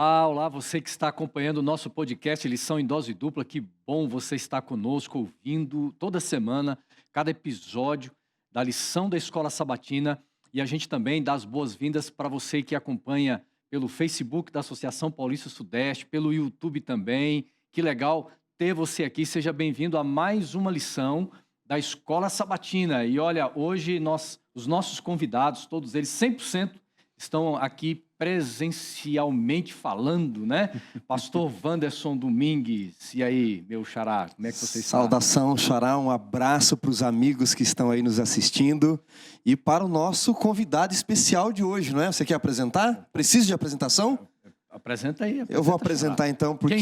Olá, você que está acompanhando o nosso podcast Lição em Dose Dupla, que bom você estar conosco, ouvindo toda semana, cada episódio da lição da Escola Sabatina. E a gente também dá as boas-vindas para você que acompanha pelo Facebook da Associação Paulista Sudeste, pelo YouTube também. Que legal ter você aqui, seja bem-vindo a mais uma lição da Escola Sabatina. E olha, hoje os nossos convidados, todos eles 100%, estão aqui presencialmente falando, né? Pastor Wanderson Domingues, e aí, meu xará, como é que você está? Saudação, xará, um abraço para os amigos que estão aí nos assistindo e para o nosso convidado especial de hoje, não é? Você quer apresentar? Precisa de apresentação? Apresenta aí. Eu vou apresentar xará. então, porque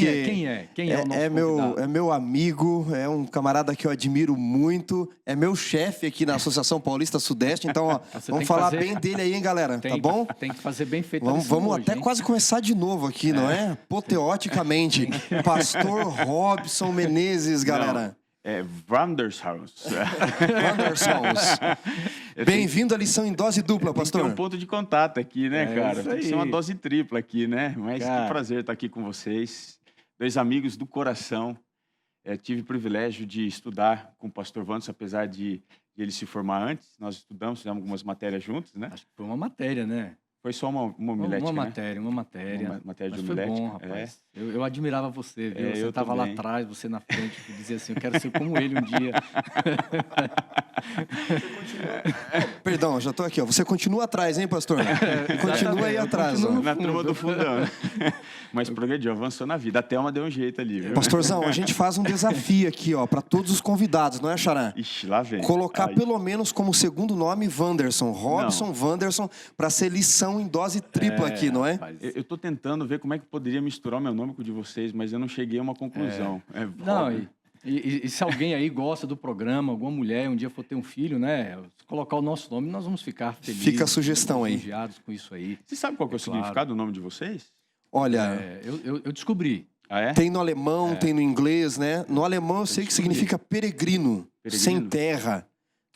Quem é o nosso convidado? É meu amigo, é um camarada que eu admiro muito, é meu chefe aqui na Associação Paulista Sudeste, então ó, vamos falar bem dele aí, hein, galera, tá bom? Tem que fazer bem feito. Vamos hoje, até hein? quase começar de novo aqui, não é? Apoteoticamente. Pastor Robson Menezes, galera. É Wanderson. Bem-vindo à lição em dose dupla, pastor. Tem um ponto de contato aqui, né, cara? Tem que ser uma dose tripla aqui, né? Mas Cara, que prazer estar aqui com vocês. Dois amigos do coração. Tive o privilégio de estudar com o pastor Wanderson, apesar de ele se formar antes. Nós fizemos algumas matérias juntos, né? acho que foi uma matéria, né? Foi só uma homilética, Uma né? matéria. Uma matéria de Mas foi homilética. bom, rapaz. Eu admirava você, viu? Você eu estava lá também. atrás, você na frente, e dizia assim, eu quero ser como ele um dia. Perdão, já tô aqui, ó. Você continua atrás, hein, pastor? Continua aí eu atrás, continuo ó. no Na turma fundo. do fundão. Mas progrediu, avançou na vida. A Thelma deu um jeito ali, viu? Pastorzão, a gente faz um desafio aqui, ó, para todos os convidados, não é, xará? Ixi, lá vem. Colocar Ai. pelo menos como segundo nome Wanderson, Robson Wanderson, para ser lição em dose tripla aqui, não é? Rapaz. Eu tô tentando ver como é que poderia misturar o meu nome com o de vocês, mas eu não cheguei a uma conclusão. Não, Robert. e se alguém aí gosta do programa, alguma mulher um dia for ter um filho, né? Se colocar o nosso nome, nós vamos ficar felizes. Fica a sugestão aí. Lisonjeados com isso aí. Você sabe qual que é o claro. significado do nome de vocês? Olha, Eu descobri. Ah, é? tem no alemão, tem no inglês, né? No alemão eu sei que significa peregrino, sem terra,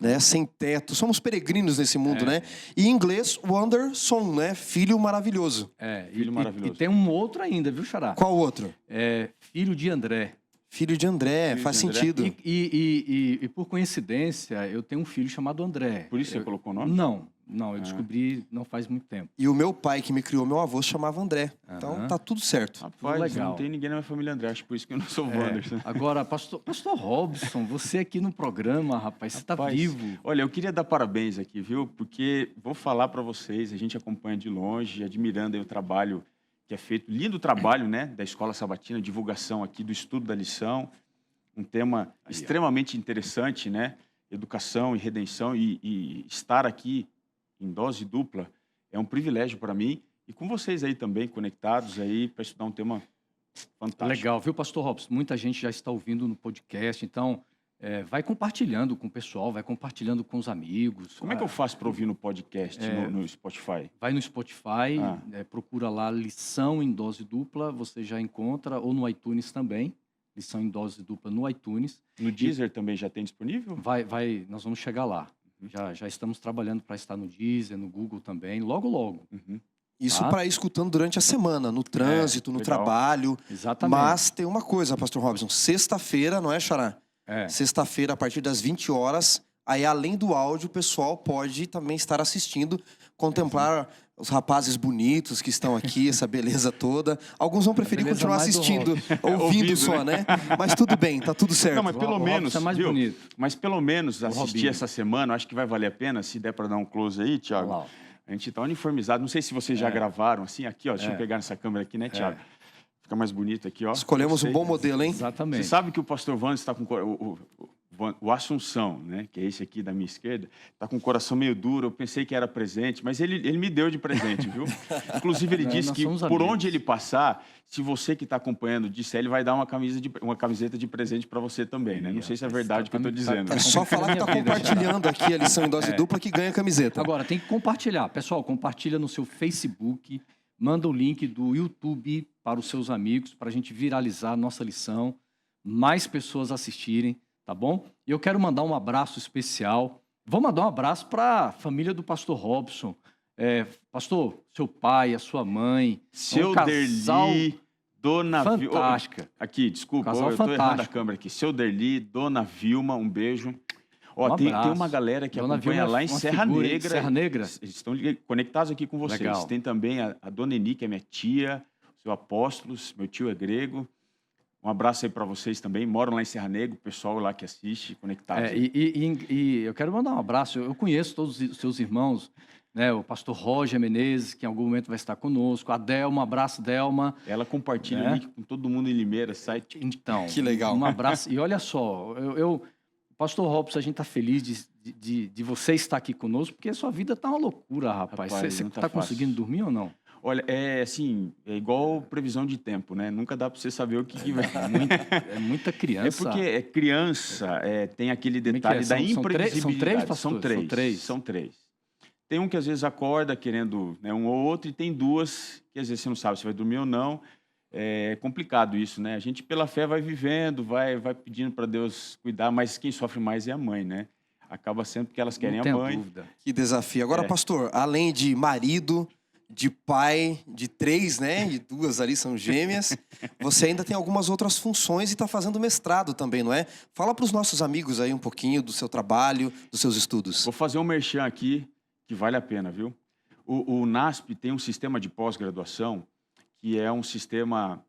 né? Sem teto. Somos peregrinos nesse mundo, né? E em inglês, Wanderson, né? Filho maravilhoso. Filho maravilhoso. E tem um outro ainda, viu, xará? Qual outro? Filho de André. Filho de André, Filho faz de André. sentido. E por coincidência, eu tenho um filho chamado André. Por isso você colocou o nome? Não, eu descobri não faz muito tempo. E o meu pai que me criou, meu avô, se chamava André. Então tá tudo certo. Rapaz, legal. não tem ninguém na minha família André, acho por isso que eu não sou Wanderson. Agora, pastor Robson, você aqui no programa, rapaz, você tá Rapaz, vivo. Olha, eu queria dar parabéns aqui, viu? Porque vou falar para vocês, a gente acompanha de longe, admirando aí o trabalho que é feito, lindo trabalho, né, da Escola Sabatina, divulgação aqui do estudo da lição, um tema extremamente interessante, né? Educação e redenção e estar aqui em dose dupla é um privilégio para mim e com vocês aí também conectados aí para estudar um tema fantástico. Legal, viu, pastor Robson? Muita gente já está ouvindo no podcast, então vai compartilhando com o pessoal, vai compartilhando com os amigos. Como é que eu faço para ouvir no podcast, no Spotify? Vai no Spotify, procura lá Lição em Dose Dupla, você já encontra, ou no iTunes também, Lição em Dose Dupla no iTunes. No Deezer também já tem disponível? Nós vamos chegar lá. Já estamos trabalhando para estar no Deezer, no Google também, logo. Isso Tá. para ir escutando durante a semana, no trânsito, no legal. trabalho. Exatamente. Mas tem uma coisa, pastor Robson, sexta-feira, não é, xará? Sexta-feira, a partir das 20 horas, aí além do áudio, o pessoal pode também estar assistindo, contemplar os rapazes bonitos que estão aqui, essa beleza toda. Alguns vão preferir beleza continuar mais do assistindo, ouvindo Ouvindo, só, né? Mas tudo bem, tá tudo certo. Não, mas pelo O menos, Robson é mais viu? bonito. Mas pelo menos assistir Robinho. essa semana, eu acho que vai valer a pena, se der para dar um close aí, Thiago. Olha lá, ó. A gente tá uniformizado, não sei se vocês já gravaram assim, aqui, ó, deixa eu pegar nessa câmera aqui, né, Thiago? Fica mais bonito aqui, ó. Escolhemos um bom modelo, hein? Exatamente. Você sabe que o pastor Wanderson está com o Assunção, né, que é esse aqui da minha esquerda, está com o coração meio duro, eu pensei que era presente, mas ele me deu de presente, viu? Inclusive ele disse nós que somos por amigos. onde ele passar, se você que está acompanhando disser, ele vai dar uma camiseta de presente para você também, né? Não sei se é verdade o que eu estou dizendo. É só falar que tá Minha vida, compartilhando aqui a lição em dose dupla que ganha camiseta. Agora, tem que compartilhar. Pessoal, compartilha no seu Facebook, manda o link do YouTube para os seus amigos, para a gente viralizar a nossa lição, mais pessoas assistirem, tá bom? E eu quero mandar um abraço especial. Vou mandar um abraço para a família do pastor Robson. Pastor, seu pai, a sua mãe, Seu casal Derli, Dona Vilma. fantástica. Aqui, desculpa, Casal eu tô errando a fantástico. câmera aqui. Seu Derli, Dona Vilma, um beijo. Um Tem abraço. uma galera que Dona acompanha Vilma lá é em uma Serra figura, hein? Negra. Serra Negra. Eles estão conectados aqui com vocês. Legal. Tem também a Dona Eni, que é minha tia, o seu Apóstolos, meu tio é grego. Um abraço aí para vocês também. Moram lá em Serra Negra, o pessoal lá que assiste, conectado. E eu quero mandar um abraço. Eu conheço todos os seus irmãos, né? O pastor Roger Menezes, que em algum momento vai estar conosco. A Delma, um abraço, Delma. Ela compartilha Né? o link com todo mundo em Limeira, site. Então, Que legal. um abraço. E olha só, pastor Robson, a gente está feliz de você estar aqui conosco, porque a sua vida tá uma loucura, rapaz. Rapaz, Você não tá está fácil. conseguindo dormir ou não? Olha, é assim, é igual previsão de tempo, né? Nunca dá para você saber o que vai. É muita criança. É porque é criança, tem aquele Como é que detalhe é? da São três, imprevisibilidade. pastor? São três. Tem um que às vezes acorda querendo, né, um ou outro, e tem duas que às vezes você não sabe se vai dormir ou não. É complicado isso, né? A gente, pela fé, vai vivendo, vai pedindo para Deus cuidar, mas quem sofre mais é a mãe, né? Acaba sendo porque elas querem Não a tenho mãe. dúvida. Que desafio. Agora, É. pastor, além de marido, de pai, de 3, né? E 2 ali são gêmeas. Você ainda tem algumas outras funções e está fazendo mestrado também, não é? Fala para os nossos amigos aí um pouquinho do seu trabalho, dos seus estudos. Vou fazer um merchan aqui que vale a pena, viu? O NASP tem um sistema de pós-graduação que é um sistema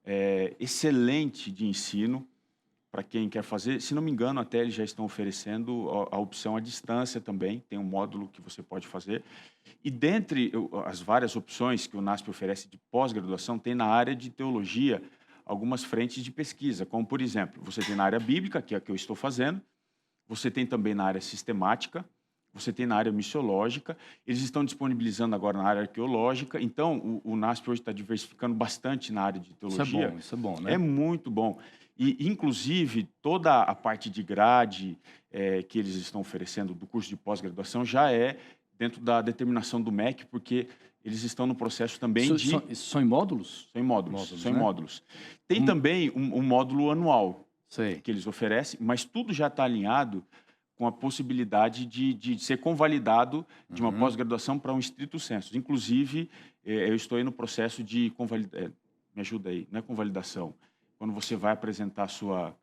excelente de ensino para quem quer fazer. Se não me engano, até eles já estão oferecendo a opção à distância também. Tem um módulo que você pode fazer. E dentre as várias opções que o NASP oferece de pós-graduação, tem na área de teologia algumas frentes de pesquisa, como, por exemplo, você tem na área bíblica, que é a que eu estou fazendo, você tem também na área sistemática, você tem na área missiológica, eles estão disponibilizando agora na área arqueológica. Então, o NASP hoje está diversificando bastante na área de teologia. Isso é bom, né? É muito bom. E, inclusive, toda a parte de grade que eles estão oferecendo do curso de pós-graduação já é dentro da determinação do MEC, porque eles estão no processo também São em módulos? São em módulos, são em né? módulos. Tem também um módulo anual Sei. que eles oferecem, mas tudo já está alinhado com a possibilidade de ser convalidado de uma pós-graduação para um estrito sensu. Inclusive, eu estou aí no processo de convalidação. Me ajuda aí, não é convalidação. Quando você vai apresentar a sua...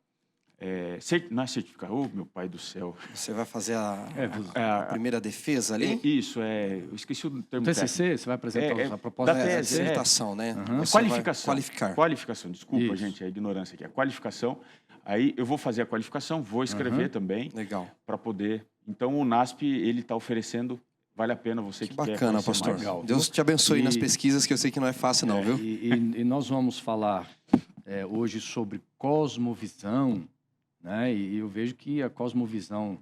não é certificado, oh, meu pai do céu. Você vai fazer a primeira defesa ali? Isso, eu esqueci o termo TCC, técnico. você vai apresentar a proposta da de tese, dissertação, né? Uhum. Você vai Qualificação. qualificar. Qualificação, desculpa, Isso. gente, a ignorância aqui. A qualificação, aí eu vou fazer a qualificação, vou escrever também, Legal. para poder... Então, o NASP, ele está oferecendo, vale a pena você que quer Bacana, conhecer pastor. mais. Legal. Deus te abençoe E- nas pesquisas, que eu sei que não é fácil não, viu? E nós vamos falar hoje sobre cosmovisão, né? E eu vejo que a cosmovisão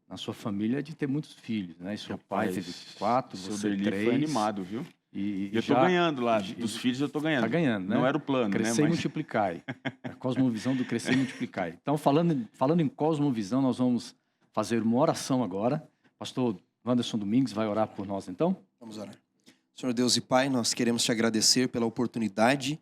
na sua família é de ter muitos filhos, né? E seu pai teve 4, Seu você Derli 3. foi animado, viu? E Eu estou ganhando lá, dos filhos eu estou ganhando. Tá ganhando, né? Não era o plano, Crescer né? e multiplicar. A cosmovisão do crescer e multiplicar. Então, falando em cosmovisão, nós vamos fazer uma oração agora. Pastor Wanderson Domingues vai orar por nós, então? Vamos orar. Senhor Deus e Pai, nós queremos te agradecer pela oportunidade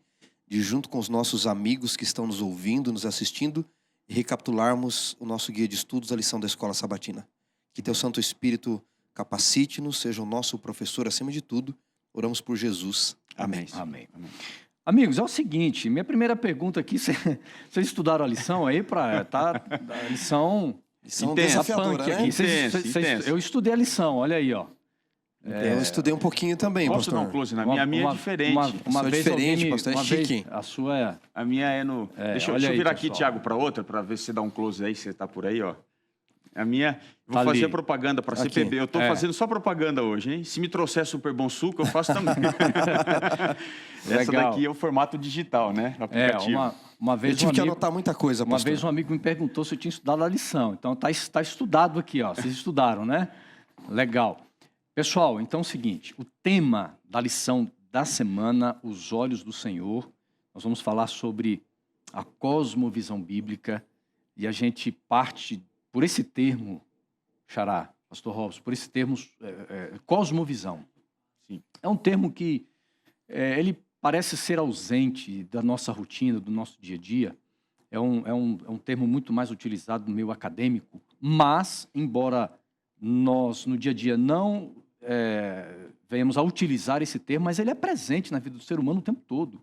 de, junto com os nossos amigos que estão nos ouvindo, nos assistindo, recapitularmos o nosso guia de estudos, a lição da Escola Sabatina. Que teu Santo Espírito capacite-nos, seja o nosso professor acima de tudo. Oramos por Jesus. Amém. Amém. Amigos, é o seguinte, minha primeira pergunta aqui, vocês estudaram a lição aí para a lição Lição Intensa, desafiadora, punk né? aqui. Intensa. Eu estudei a lição, olha aí, ó. Eu estudei um pouquinho também, Posso dar um pastor. close na minha? A minha é diferente. Uma Sua é vez diferente, alguém pastor, é uma vez- chique. a sua é... A minha é no... deixa olha eu aí, virar aqui, pessoal. Thiago, para outra, para ver se você dá um close aí, se você está por aí, ó. A minha... Vou Tá fazer ali. propaganda para a Aqui. CPB. Eu estou fazendo só propaganda hoje, hein? Se me trouxer super bom suco, eu faço também. Essa Legal. daqui é o formato digital, né? O aplicativo. Uma Eu vez tive um que amigo... anotar muita coisa, Uma pastor. vez um amigo me perguntou se eu tinha estudado a lição. Então tá estudado aqui, ó. Vocês estudaram, né? Legal. Pessoal, então é o seguinte, o tema da lição da semana, Os Olhos do Senhor, nós vamos falar sobre a cosmovisão bíblica e a gente parte por esse termo, Xará, pastor Robson, por esse termo cosmovisão. Sim. É um termo que ele parece ser ausente da nossa rotina, do nosso dia a dia. É um termo muito mais utilizado no meio acadêmico, mas, embora nós, no dia a dia, não venhamos a utilizar esse termo, mas ele é presente na vida do ser humano o tempo todo.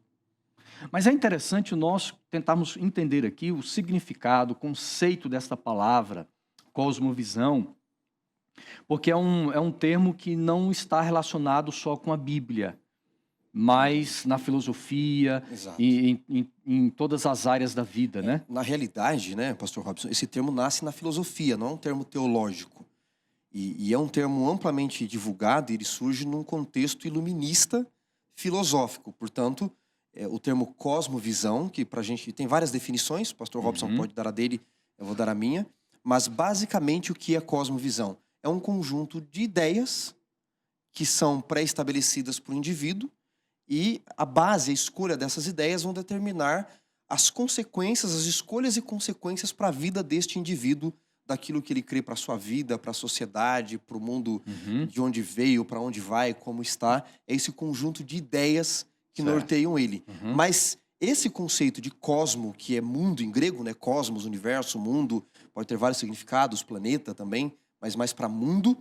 Mas é interessante nós tentarmos entender aqui o significado, o conceito desta palavra, cosmovisão, porque é um termo que não está relacionado só com a Bíblia, mas na filosofia e em todas as áreas da vida, né? Na realidade, né, Pastor Robson, esse termo nasce na filosofia, não é um termo teológico. E é um termo amplamente divulgado e ele surge num contexto iluminista filosófico. Portanto, o termo cosmovisão, que pra gente tem várias definições, o Pastor Robson pode dar a dele, eu vou dar a minha, mas basicamente o que é cosmovisão? É um conjunto de ideias que são pré-estabelecidas por um indivíduo e a base, a escolha dessas ideias vão determinar as consequências, as escolhas e consequências para a vida deste indivíduo, daquilo que ele crê para a sua vida, para a sociedade, para o mundo de onde veio, para onde vai, como está. É esse conjunto de ideias que norteiam ele. Mas esse conceito de cosmo, que é mundo em grego, né? Cosmos, universo, mundo, pode ter vários significados, planeta também, mas mais para mundo,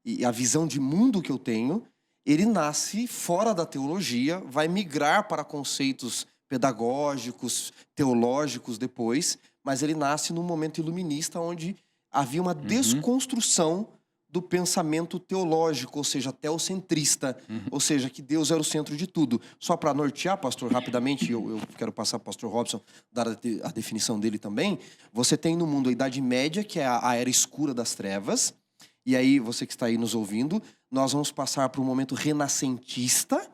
e a visão de mundo que eu tenho, ele nasce fora da teologia, vai migrar para conceitos pedagógicos, teológicos depois, mas ele nasce num momento iluminista onde havia uma desconstrução do pensamento teológico, ou seja, teocentrista, ou seja, que Deus era o centro de tudo. Só para nortear, pastor, rapidamente, eu quero passar para o pastor Robson, dar a definição dele também. Você tem no mundo a Idade Média, que é a era escura das trevas, e aí, você que está aí nos ouvindo, nós vamos passar para um momento renascentista,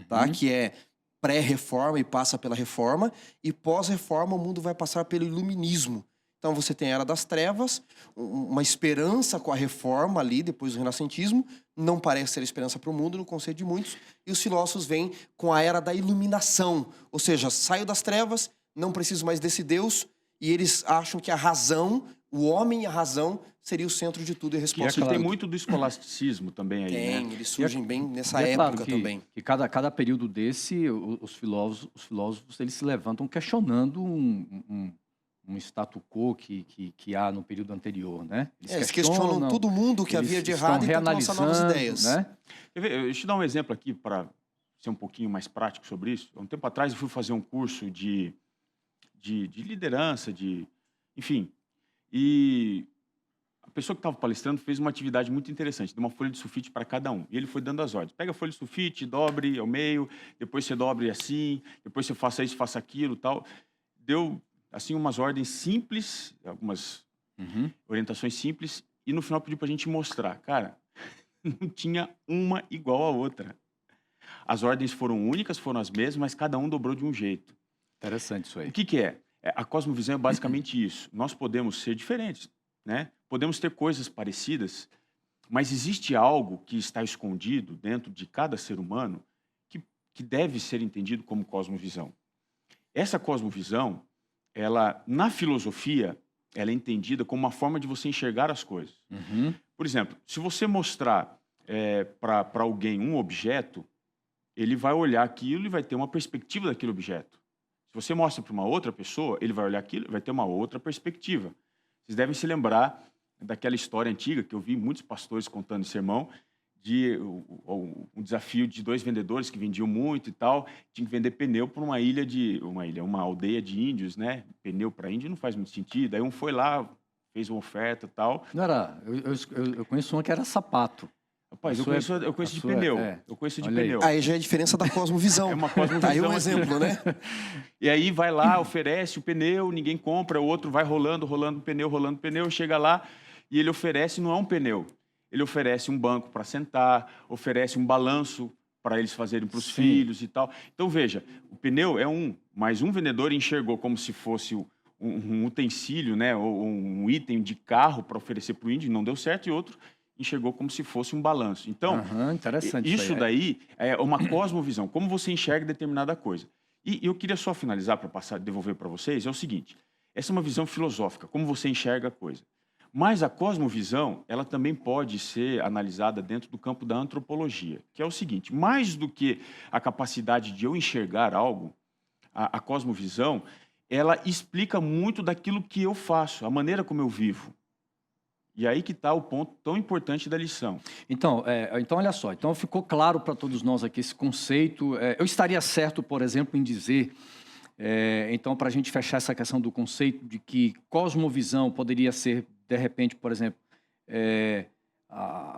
tá? Que é pré-reforma e passa pela reforma, e pós-reforma o mundo vai passar pelo iluminismo. Então você tem a Era das Trevas, uma esperança com a reforma ali, depois do renascentismo, não parece ser esperança para o mundo, no conceito de muitos, e os filósofos vêm com a Era da Iluminação, ou seja, saio das trevas, não preciso mais desse Deus, e eles acham que a razão, o homem e a razão, seria o centro de tudo e a resposta de tudo. Tem muito do escolasticismo também aí, né? Tem, eles surgem bem nessa época claro também. Que cada período desse, os filósofos eles se levantam questionando um status quo que há no período anterior, né? Eles questionam todo mundo que havia de errado e tentam lançar novas ideias. Né? Deixa eu te dar um exemplo aqui para ser um pouquinho mais prático sobre isso. Um tempo atrás eu fui fazer um curso de liderança, enfim, e a pessoa que estava palestrando fez uma atividade muito interessante, deu uma folha de sulfite para cada um. E ele foi dando as ordens. Pega a folha de sulfite, dobre ao meio, depois você dobre assim, depois você faça isso, faça aquilo, tal. Deu, assim, umas ordens simples, algumas orientações simples, e no final pediu para a gente mostrar. Cara, não tinha uma igual à outra. As ordens foram únicas, foram as mesmas, mas cada um dobrou de um jeito. Interessante isso aí. O que é? A cosmovisão é basicamente isso. Nós podemos ser diferentes, né? Podemos ter coisas parecidas, mas existe algo que está escondido dentro de cada ser humano que deve ser entendido como cosmovisão. Essa cosmovisão, ela, na filosofia, ela é entendida como uma forma de você enxergar as coisas. Por exemplo, se você mostrar para alguém um objeto, ele vai olhar aquilo e vai ter uma perspectiva daquele objeto. Se você mostra para uma outra pessoa, ele vai olhar aquilo e vai ter uma outra perspectiva. Vocês devem se lembrar daquela história antiga que eu vi muitos pastores contando em sermão, de um desafio de 2 vendedores que vendiam muito e tal, tinha que vender pneu para uma aldeia de índios, né? Pneu para índio não faz muito sentido. Aí um foi lá, fez uma oferta e tal. Não era, eu conheço uma que era sapato. Rapaz, eu conheço de pneu. Eu conheço de pneu. Aí já é a diferença da cosmovisão. É uma cosmovisão. Aí um exemplo, né? E aí vai lá, oferece o pneu, ninguém compra, o outro vai rolando o pneu, chega lá e ele oferece, não é um pneu. Ele oferece um banco para sentar, oferece um balanço para eles fazerem para os filhos e tal. Então, veja, o pneu é mas um vendedor enxergou como se fosse um utensílio, né, ou um item de carro para oferecer para o índio, não deu certo, e outro enxergou como se fosse um balanço. Então, interessante isso daí é uma cosmovisão, como você enxerga determinada coisa. E eu queria só finalizar para devolver para vocês, é o seguinte, essa é uma visão filosófica, como você enxerga a coisa. Mas a cosmovisão, ela também pode ser analisada dentro do campo da antropologia, que é o seguinte, mais do que a capacidade de eu enxergar algo, a cosmovisão, ela explica muito daquilo que eu faço, a maneira como eu vivo. E aí que está o ponto tão importante da lição. Então, olha só. Então, ficou claro para todos nós aqui esse conceito. Eu estaria certo, por exemplo, em dizer... então, para a gente fechar essa questão do conceito de que cosmovisão poderia ser, de repente, por exemplo...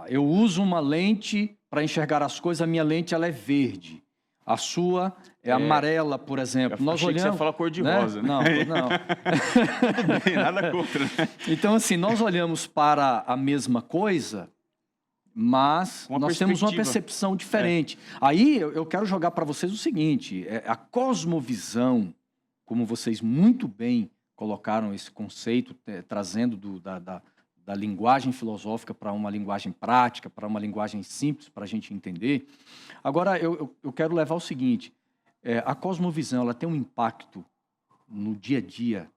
eu uso uma lente para enxergar as coisas, a minha lente ela é verde. A sua é amarela, por exemplo. Nós olhamos, que você fala cor de rosa, né? Não. Tudo bem, nada contra, né? Então, assim, nós olhamos para a mesma coisa, mas nós temos uma percepção diferente. Aí eu quero jogar para vocês o seguinte: a cosmovisão, como vocês muito bem colocaram esse conceito, trazendo da linguagem filosófica para uma linguagem prática, para uma linguagem simples para a gente entender. Agora, eu quero levar o seguinte: a cosmovisão ela tem um impacto no dia a dia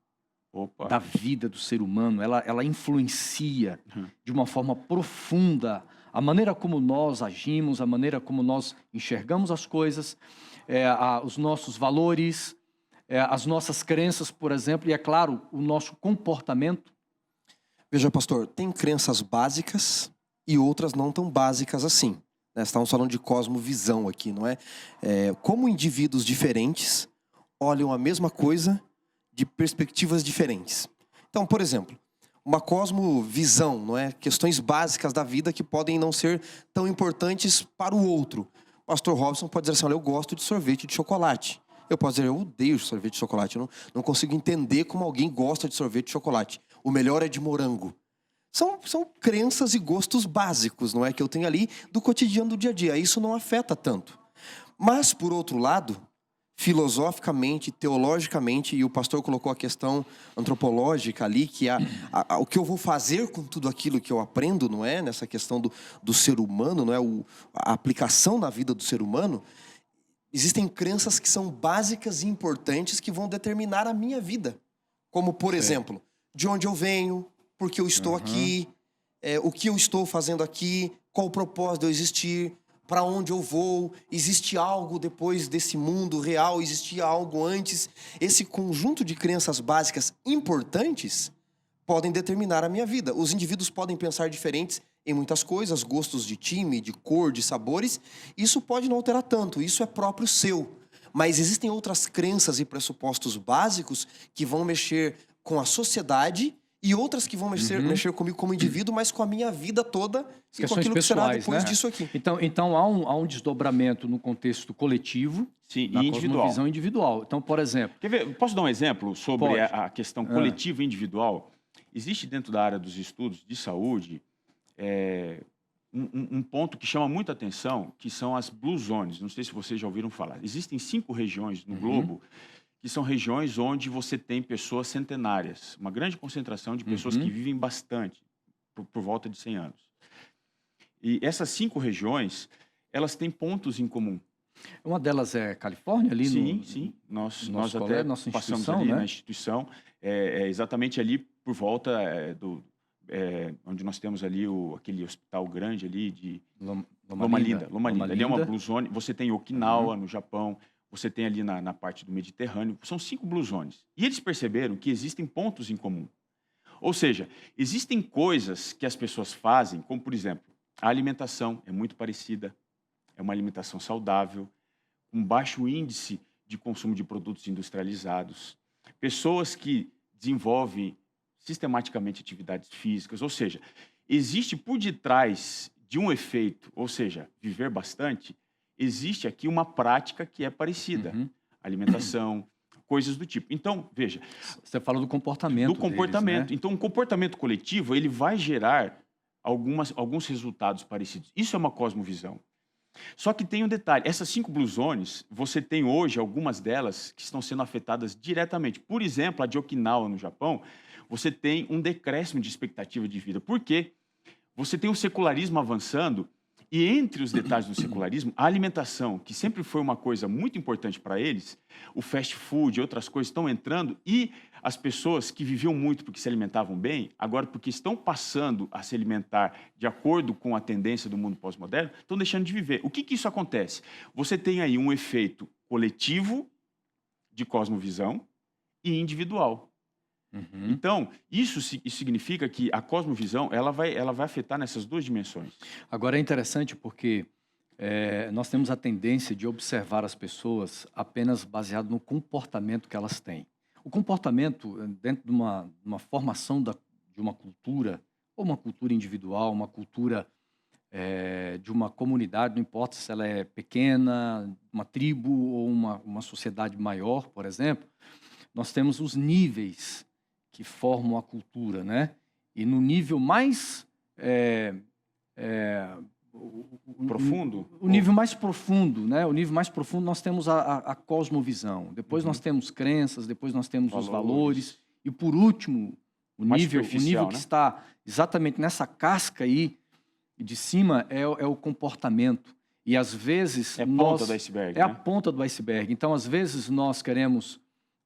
da vida do ser humano, ela influencia de uma forma profunda a maneira como nós agimos, a maneira como nós enxergamos as coisas, os nossos valores, as nossas crenças, por exemplo, e, é claro, o nosso comportamento. Veja, pastor, tem crenças básicas e outras não tão básicas assim. Estamos falando de cosmovisão aqui, não é? Como indivíduos diferentes olham a mesma coisa de perspectivas diferentes. Então, por exemplo, uma cosmovisão, não é? Questões básicas da vida que podem não ser tão importantes para o outro. O pastor Robson pode dizer assim: olha, eu gosto de sorvete de chocolate. Eu posso dizer: eu odeio sorvete de chocolate. Eu não consigo entender como alguém gosta de sorvete de chocolate. O melhor é de morango. São crenças e gostos básicos, não é? Que eu tenho ali do cotidiano do dia a dia. Isso não afeta tanto. Mas, por outro lado, filosoficamente, teologicamente, e o pastor colocou a questão antropológica ali, que o que eu vou fazer com tudo aquilo que eu aprendo, não é? Nessa questão do ser humano, não é? A aplicação na vida do ser humano. Existem crenças que são básicas e importantes que vão determinar a minha vida. Como, por exemplo, de onde eu venho, por que eu estou aqui, o que eu estou fazendo aqui, qual o propósito de eu existir, para onde eu vou, existe algo depois desse mundo real, existia algo antes. Esse conjunto de crenças básicas importantes podem determinar a minha vida. Os indivíduos podem pensar diferentes em muitas coisas, gostos de time, de cor, de sabores. Isso pode não alterar tanto, isso é próprio seu. Mas existem outras crenças e pressupostos básicos que vão mexer com a sociedade e outras que vão mexer comigo como indivíduo, mas com a minha vida toda e com aquilo que será depois disso aqui. Então há um desdobramento no contexto coletivo. Sim, na e individual. Cosmovisão individual. Então, por exemplo... Quer ver, posso dar um exemplo sobre a questão coletiva e individual? Existe dentro da área dos estudos de saúde um ponto que chama muita atenção, que são as Blue Zones. Não sei se vocês já ouviram falar. Existem 5 regiões no globo que são regiões onde você tem pessoas centenárias, uma grande concentração de pessoas que vivem bastante, por volta de 100 anos. E essas 5 regiões, elas têm pontos em comum. Uma delas é Califórnia, ali sim. Nós até passamos ali, né? Na instituição, exatamente ali por volta onde nós temos ali aquele hospital grande ali de Loma Linda. Ali é uma Blue Zone. Você tem Okinawa, no Japão. Você tem ali na parte do Mediterrâneo. São 5 Blue Zones. E eles perceberam que existem pontos em comum. Ou seja, existem coisas que as pessoas fazem, como, por exemplo, a alimentação é muito parecida. É uma alimentação saudável, com baixo índice de consumo de produtos industrializados. Pessoas que desenvolvem sistematicamente atividades físicas. Ou seja, existe por detrás de um efeito, ou seja, viver bastante, existe aqui uma prática que é parecida. Alimentação, coisas do tipo. Então, veja... Você fala do comportamento. Do comportamento. Deles, né? Então, um comportamento coletivo, ele vai gerar alguns resultados parecidos. Isso é uma cosmovisão. Só que tem um detalhe. Essas 5 Blue Zones, você tem hoje algumas delas que estão sendo afetadas diretamente. Por exemplo, a de Okinawa, no Japão, você tem um decréscimo de expectativa de vida. Por quê? Você tem o secularismo avançando. E entre os detalhes do secularismo, a alimentação, que sempre foi uma coisa muito importante para eles, o fast food e outras coisas estão entrando, e as pessoas que viviam muito porque se alimentavam bem, agora porque estão passando a se alimentar de acordo com a tendência do mundo pós-moderno, estão deixando de viver. O que isso acontece? Você tem aí um efeito coletivo de cosmovisão e individual. Então, isso significa que a cosmovisão ela vai afetar nessas duas dimensões. Agora é interessante porque nós temos a tendência de observar as pessoas apenas baseado no comportamento que elas têm. O comportamento, dentro de uma formação de uma cultura, ou uma cultura individual, uma cultura de uma comunidade, não importa se ela é pequena, uma tribo ou uma sociedade maior, por exemplo, nós temos os níveis que formam a cultura, né? E no nível mais profundo? O nível mais profundo, né? O nível mais profundo nós temos a cosmovisão. Depois nós temos crenças, depois nós temos os valores. E por último, o nível que está exatamente nessa casca aí de cima é o comportamento. E às vezes a ponta do iceberg. É a ponta do iceberg. Então, às vezes, nós queremos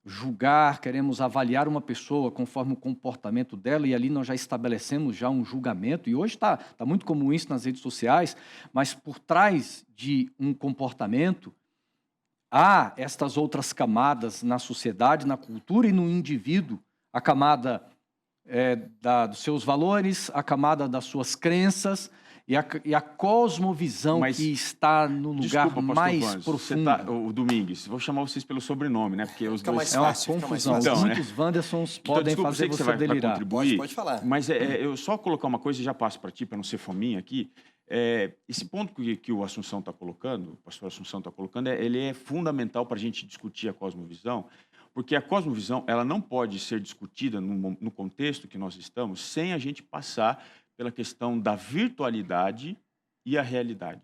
julgar, queremos avaliar uma pessoa conforme o comportamento dela, e ali nós já estabelecemos já um julgamento, e hoje está muito comum isso nas redes sociais, mas por trás de um comportamento há estas outras camadas na sociedade, na cultura e no indivíduo, a camada dos seus valores, a camada das suas crenças, e a cosmovisão que está no lugar mais profundo. O Domingues, vou chamar vocês pelo sobrenome, né? Porque os dois... É uma confusão. Então, muitos Wandersons podem fazer você delirar. Pode falar. Mas eu só colocar uma coisa e já passo para ti, para não ser fominha aqui. Esse ponto que o Assunção está colocando, o pastor Assunção está colocando, ele é fundamental para a gente discutir a cosmovisão, porque a cosmovisão ela não pode ser discutida no contexto que nós estamos sem a gente passar pela questão da virtualidade e a realidade.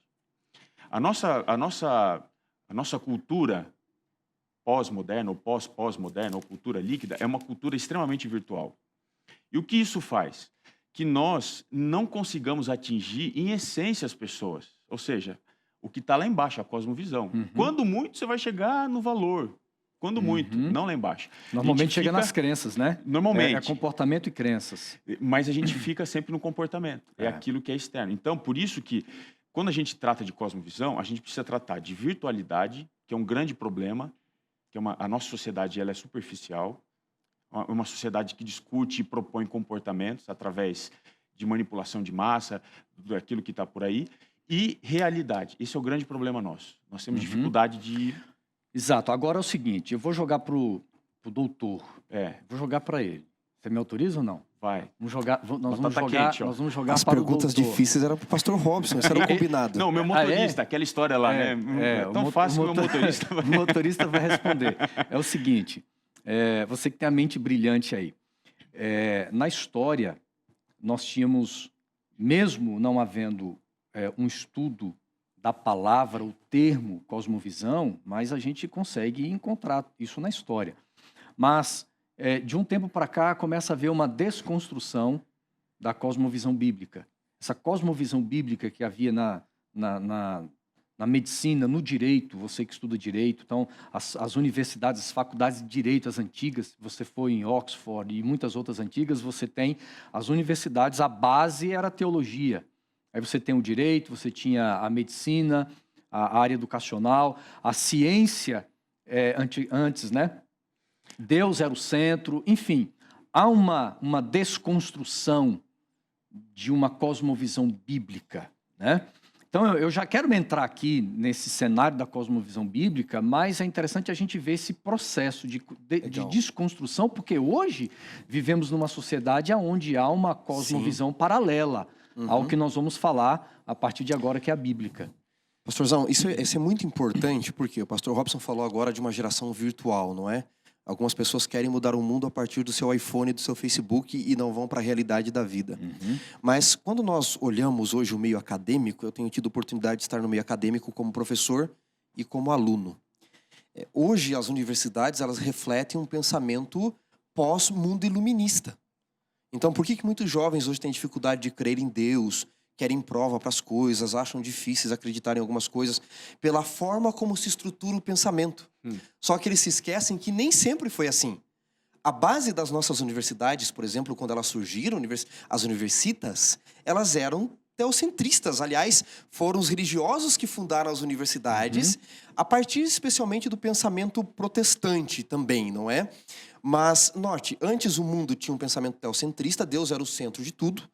A nossa cultura pós-moderna ou pós-pós-moderna ou cultura líquida é uma cultura extremamente virtual. E o que isso faz? Que nós não consigamos atingir em essência as pessoas. Ou seja, o que está lá embaixo, a cosmovisão. Quando muito, você vai chegar no valor. Quando muito, não lá embaixo. Normalmente chega nas crenças, né? Normalmente. É comportamento e crenças. Mas a gente fica sempre no comportamento. É aquilo que é externo. Então, por isso que, quando a gente trata de cosmovisão, a gente precisa tratar de virtualidade, que é um grande problema, que a nossa sociedade ela é superficial, uma sociedade que discute e propõe comportamentos através de manipulação de massa, daquilo que está por aí, e realidade. Esse é o grande problema nosso. Nós temos dificuldade de... Exato. Agora é o seguinte, eu vou jogar pro doutor. Vou jogar para ele. Você me autoriza ou não? Vai. Nós vamos jogar As para o perguntas doutor. difíceis eram para o pastor Robson, isso era combinado. Não, meu motorista, aquela história lá, né? É tão fácil que o motorista vai... O motorista vai responder. É o seguinte, você que tem a mente brilhante aí. Na história, nós tínhamos, mesmo não havendo um estudo da palavra, o termo cosmovisão, mas a gente consegue encontrar isso na história. Mas, de um tempo para cá, começa a haver uma desconstrução da cosmovisão bíblica. Essa cosmovisão bíblica que havia na medicina, no direito, você que estuda direito, então, as universidades, as faculdades de direito, as antigas, você foi em Oxford e muitas outras antigas, você tem as universidades, a base era a teologia. Aí você tem o direito, você tinha a medicina, a área educacional, a ciência antes, né? Deus era o centro, enfim. Há uma desconstrução de uma cosmovisão bíblica, né? Então, eu já quero entrar aqui nesse cenário da cosmovisão bíblica, mas é interessante a gente ver esse processo de desconstrução, porque hoje vivemos numa sociedade onde há uma cosmovisão paralela ao que nós vamos falar a partir de agora, que é a bíblica. Pastorzão, isso é muito importante, porque o pastor Robson falou agora de uma geração virtual, não é? Algumas pessoas querem mudar o mundo a partir do seu iPhone, do seu Facebook e não vão para a realidade da vida. Mas quando nós olhamos hoje o meio acadêmico, eu tenho tido oportunidade de estar no meio acadêmico como professor e como aluno. Hoje as universidades elas refletem um pensamento pós-mundo iluminista. Então, por que muitos jovens hoje têm dificuldade de crer em Deus, querem prova para as coisas, acham difíceis acreditar em algumas coisas, pela forma como se estrutura o pensamento. Só que eles se esquecem que nem sempre foi assim. A base das nossas universidades, por exemplo, quando elas surgiram, as universitas, elas eram teocentristas. Aliás, foram os religiosos que fundaram as universidades, a partir especialmente do pensamento protestante também, não é? Mas, note, antes o mundo tinha um pensamento teocentrista, Deus era o centro de tudo.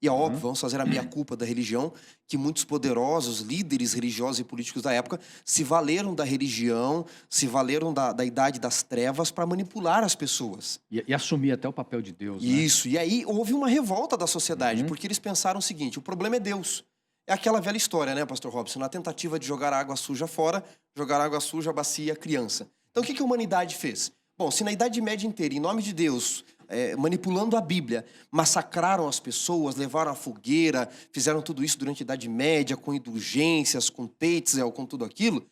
E é óbvio, vamos fazer a meia-culpa da religião, que muitos poderosos líderes religiosos e políticos da época se valeram da religião, se valeram da idade das trevas para manipular as pessoas. E assumir até o papel de Deus, né? Isso, e aí houve uma revolta da sociedade, porque eles pensaram o seguinte, o problema é Deus. É aquela velha história, né, pastor Robson? Na tentativa de jogar água suja fora, jogar água suja, bacia, criança. Então o que a humanidade fez? Bom, se na Idade Média inteira, em nome de Deus, manipulando a Bíblia, massacraram as pessoas, levaram a fogueira, fizeram tudo isso durante a Idade Média, com indulgências, com Tetzel, com tudo aquilo,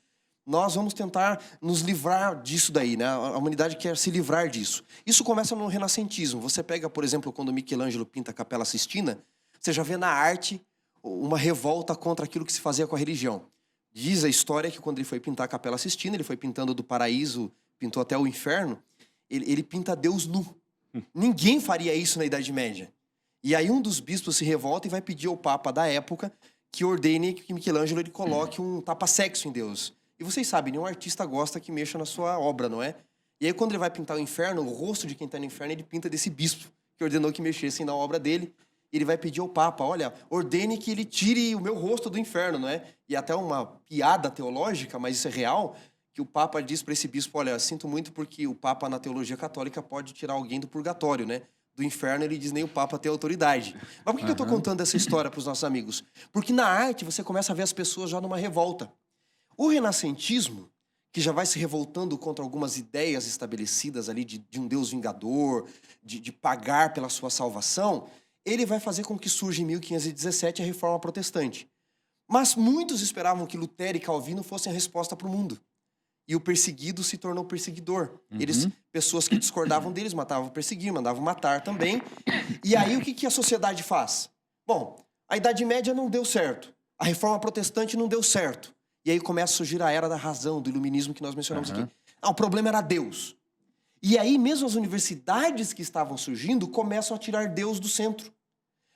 nós vamos tentar nos livrar disso daí, né? A humanidade quer se livrar disso. Isso começa no renascentismo. Você pega, por exemplo, quando Michelangelo pinta a Capela Sistina, você já vê na arte uma revolta contra aquilo que se fazia com a religião. Diz a história que quando ele foi pintar a Capela Sistina, ele foi pintando do paraíso, pintou até o inferno, ele pinta Deus nu. Ninguém faria isso na Idade Média. E aí um dos bispos se revolta e vai pedir ao Papa da época que ordene que Michelangelo ele coloque um tapa-sexo em Deus. E vocês sabem, nenhum artista gosta que mexa na sua obra, não é? E aí quando ele vai pintar o inferno, o rosto de quem está no inferno, ele pinta desse bispo, que ordenou que mexessem na obra dele. Ele vai pedir ao Papa, olha, ordene que ele tire o meu rosto do inferno, não é? E até uma piada teológica, mas isso é real, que o Papa diz para esse bispo, olha, sinto muito porque o Papa na teologia católica pode tirar alguém do purgatório, né? Do inferno ele diz nem o Papa tem autoridade. Mas por que eu estou contando essa história para os nossos amigos? Porque na arte você começa a ver as pessoas já numa revolta. O renascentismo, que já vai se revoltando contra algumas ideias estabelecidas ali de um Deus vingador, de pagar pela sua salvação, ele vai fazer com que surja em 1517 a Reforma Protestante. Mas muitos esperavam que Lutero e Calvino fossem a resposta para o mundo. E o perseguido se tornou perseguidor. Pessoas que discordavam deles matavam perseguir, mandavam matar também. E aí o que a sociedade faz? Bom, a Idade Média não deu certo. A Reforma Protestante não deu certo. E aí começa a surgir a Era da Razão, do Iluminismo que nós mencionamos aqui. O problema era Deus. E aí mesmo as universidades que estavam surgindo começam a tirar Deus do centro.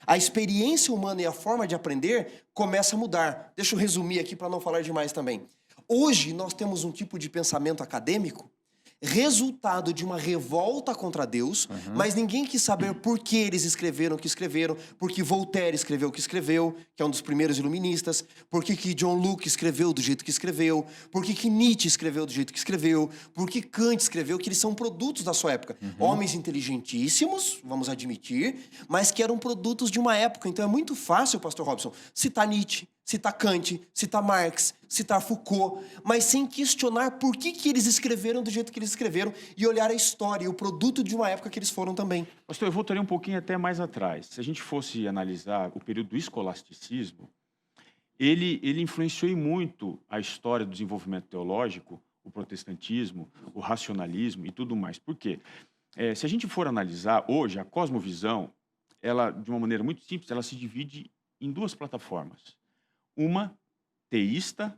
A experiência humana e a forma de aprender começa a mudar. Deixa eu resumir aqui para não falar demais também. Hoje nós temos um tipo de pensamento acadêmico resultado de uma revolta contra Deus, mas ninguém quis saber por que eles escreveram o que escreveram, porque Voltaire escreveu o que escreveu, que é um dos primeiros iluministas, por que John Locke escreveu do jeito que escreveu, por que Nietzsche escreveu do jeito que escreveu, por que Kant escreveu, que eles são produtos da sua época. Homens inteligentíssimos, vamos admitir, mas que eram produtos de uma época. Então é muito fácil, pastor Robson, citar Nietzsche, citar Kant, citar Marx, citar Foucault, mas sem questionar por que eles escreveram do jeito que eles escreveram e olhar a história e o produto de uma época que eles foram também. Pastor, eu voltaria um pouquinho até mais atrás. Se a gente fosse analisar o período do escolasticismo, ele influenciou muito a história do desenvolvimento teológico, o protestantismo, o racionalismo e tudo mais. Por quê? Se a gente for analisar hoje, a cosmovisão, ela, de uma maneira muito simples, ela se divide em duas plataformas. Uma teísta,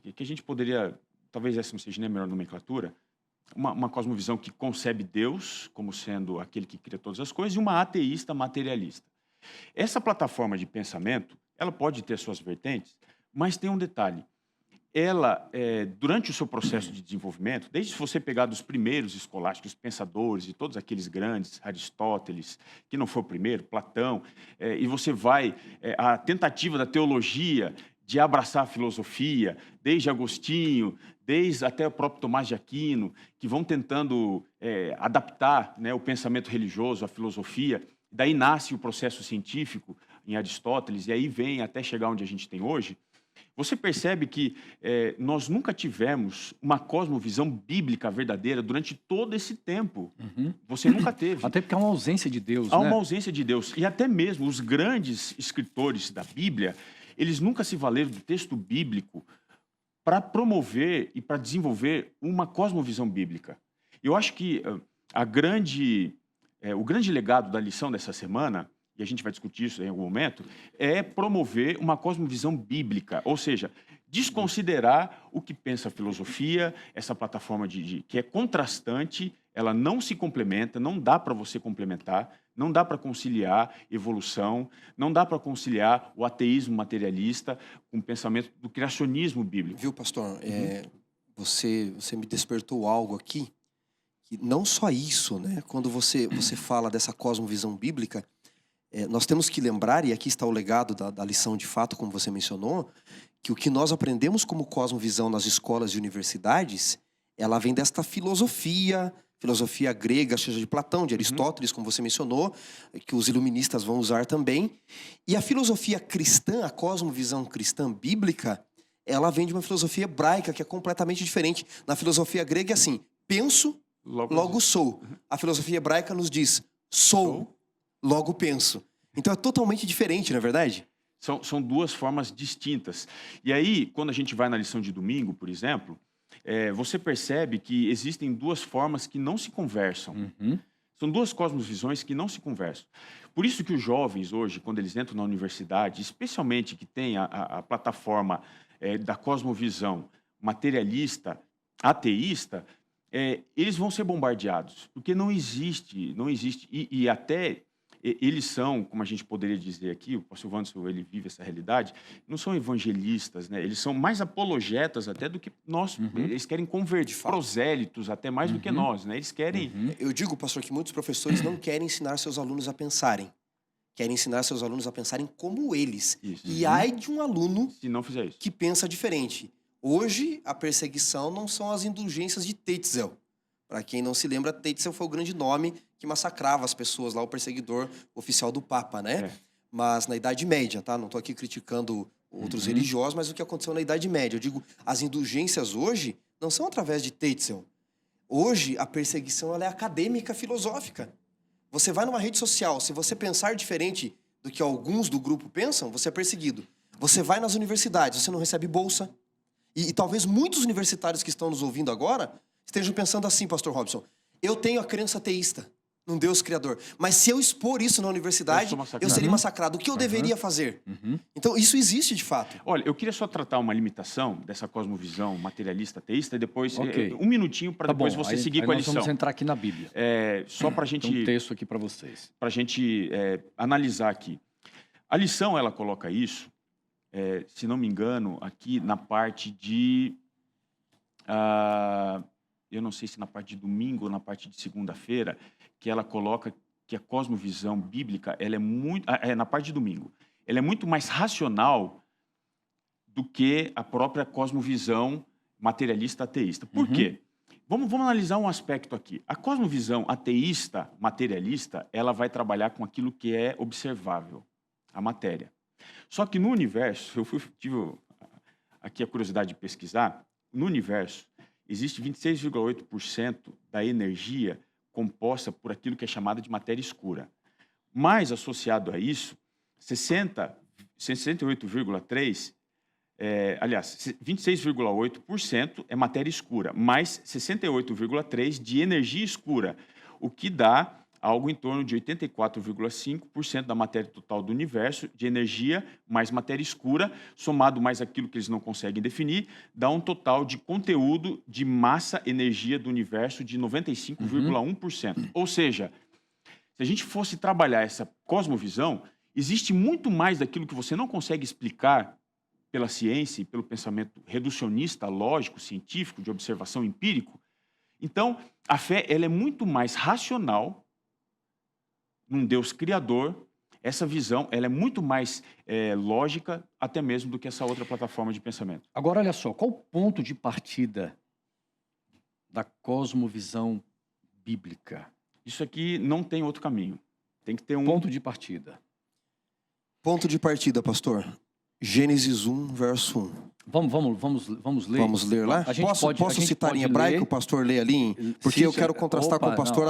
que a gente poderia, talvez essa não seja nem a melhor nomenclatura, uma cosmovisão que concebe Deus como sendo aquele que cria todas as coisas, e uma ateísta materialista. Essa plataforma de pensamento, ela pode ter suas vertentes, mas tem um detalhe. Ela, durante o seu processo de desenvolvimento, desde se você pegar dos primeiros escolásticos, pensadores, e todos aqueles grandes, Aristóteles, que não foi o primeiro, Platão, e você vai, a tentativa da teologia de abraçar a filosofia, desde Agostinho, desde até o próprio Tomás de Aquino, que vão tentando adaptar, né, o pensamento religioso à filosofia. Daí nasce o processo científico em Aristóteles, e aí vem até chegar onde a gente tem hoje. Você percebe que nós nunca tivemos uma cosmovisão bíblica verdadeira durante todo esse tempo. Você nunca teve. Até porque há uma ausência de Deus, Há né? uma ausência de Deus. E até mesmo os grandes escritores da Bíblia, eles nunca se valeram do texto bíblico para promover e para desenvolver uma cosmovisão bíblica. Eu acho que o grande legado da lição dessa semana, e a gente vai discutir isso em algum momento, é promover uma cosmovisão bíblica, ou seja, desconsiderar o que pensa a filosofia, essa plataforma que é contrastante, ela não se complementa, não dá para você complementar, não dá para conciliar evolução, não dá para conciliar o ateísmo materialista com o pensamento do criacionismo bíblico. Viu, pastor? Você me despertou algo aqui E não só isso, né? Quando você fala dessa cosmovisão bíblica, nós temos que lembrar, e aqui está o legado da lição de fato, como você mencionou, que o que nós aprendemos como cosmovisão nas escolas e universidades, ela vem desta filosofia grega, seja de Platão, de Aristóteles, como você mencionou, que os iluministas vão usar também. E a filosofia cristã, a cosmovisão cristã bíblica, ela vem de uma filosofia hebraica que é completamente diferente. Na filosofia grega é assim, penso, logo sou. A filosofia hebraica nos diz, sou, logo penso. Então é totalmente diferente, não é verdade? São duas formas distintas. E aí, quando a gente vai na lição de domingo, por exemplo, você percebe que existem duas formas que não se conversam. São duas cosmovisões que não se conversam. Por isso que os jovens hoje, quando eles entram na universidade, especialmente que tem a plataforma da cosmovisão materialista, ateísta, eles vão ser bombardeados, porque não existe, e até eles são, como a gente poderia dizer aqui, o pastor Wanderson, ele vive essa realidade, não são evangelistas, né? Eles são mais apologetas até do que nós, eles querem converter prosélitos até mais do que nós, né? Eles querem... Eu digo, pastor, que muitos professores não querem ensinar seus alunos a pensarem. Querem ensinar seus alunos a pensarem como eles. Isso. E ai de um aluno se não fizer isso, que pensa diferente. Hoje, a perseguição não são as indulgências de Tetzel. Para quem não se lembra, Tetzel foi o grande nome que massacrava as pessoas lá, o perseguidor oficial do Papa, né? Mas na Idade Média, tá? Não estou aqui criticando outros religiosos, mas o que aconteceu na Idade Média. Eu digo, as indulgências hoje não são através de Tetzel. Hoje, a perseguição ela é acadêmica, filosófica. Você vai numa rede social, se você pensar diferente do que alguns do grupo pensam, você é perseguido. Você vai nas universidades, você não recebe bolsa. E talvez muitos universitários que estão nos ouvindo agora estejam pensando assim, pastor Robson, eu tenho a crença ateísta num Deus criador, mas se eu expor isso na universidade, eu seria massacrado. O que eu deveria fazer? Então, isso existe de fato. Olha, eu queria só tratar uma limitação dessa cosmovisão materialista ateísta e depois, um minutinho para depois você seguir com a lição. Nós vamos entrar aqui na Bíblia. Só para a gente... Tem um texto aqui para vocês. Para a gente analisar aqui. A lição, ela coloca isso, se não me engano, aqui na parte de... eu não sei se na parte de domingo ou na parte de segunda-feira, que ela coloca que a cosmovisão bíblica, ela é muito... na parte de domingo. Ela é muito mais racional do que a própria cosmovisão materialista ateísta. Por quê? Vamos analisar um aspecto aqui. A cosmovisão ateísta, materialista, ela vai trabalhar com aquilo que é observável, a matéria. Só que no universo, eu tive aqui a curiosidade de pesquisar, no universo, existe 26,8% da energia composta por aquilo que é chamada de matéria escura. Mais associado a isso, 68,3%, aliás, 26,8% é matéria escura, mais 68,3% de energia escura, o que dá algo em torno de 84,5% da matéria total do universo, de energia mais matéria escura, somado mais aquilo que eles não conseguem definir, dá um total de conteúdo de massa, energia do universo de 95,1%. Ou seja, se a gente fosse trabalhar essa cosmovisão, existe muito mais daquilo que você não consegue explicar pela ciência e pelo pensamento reducionista, lógico, científico, de observação empírico. Então, a fé ela é muito mais racional num Deus criador. Essa visão ela é muito mais lógica até mesmo do que essa outra plataforma de pensamento. Agora, olha só, qual o ponto de partida da cosmovisão bíblica? Isso aqui não tem outro caminho. Tem que ter um... Ponto de partida. Ponto de partida, pastor. Gênesis 1, verso 1. Vamos ler? Vamos ler lá? Posso citar em hebraico, ler. O pastor lê ali? Porque eu quero contrastar com o pastor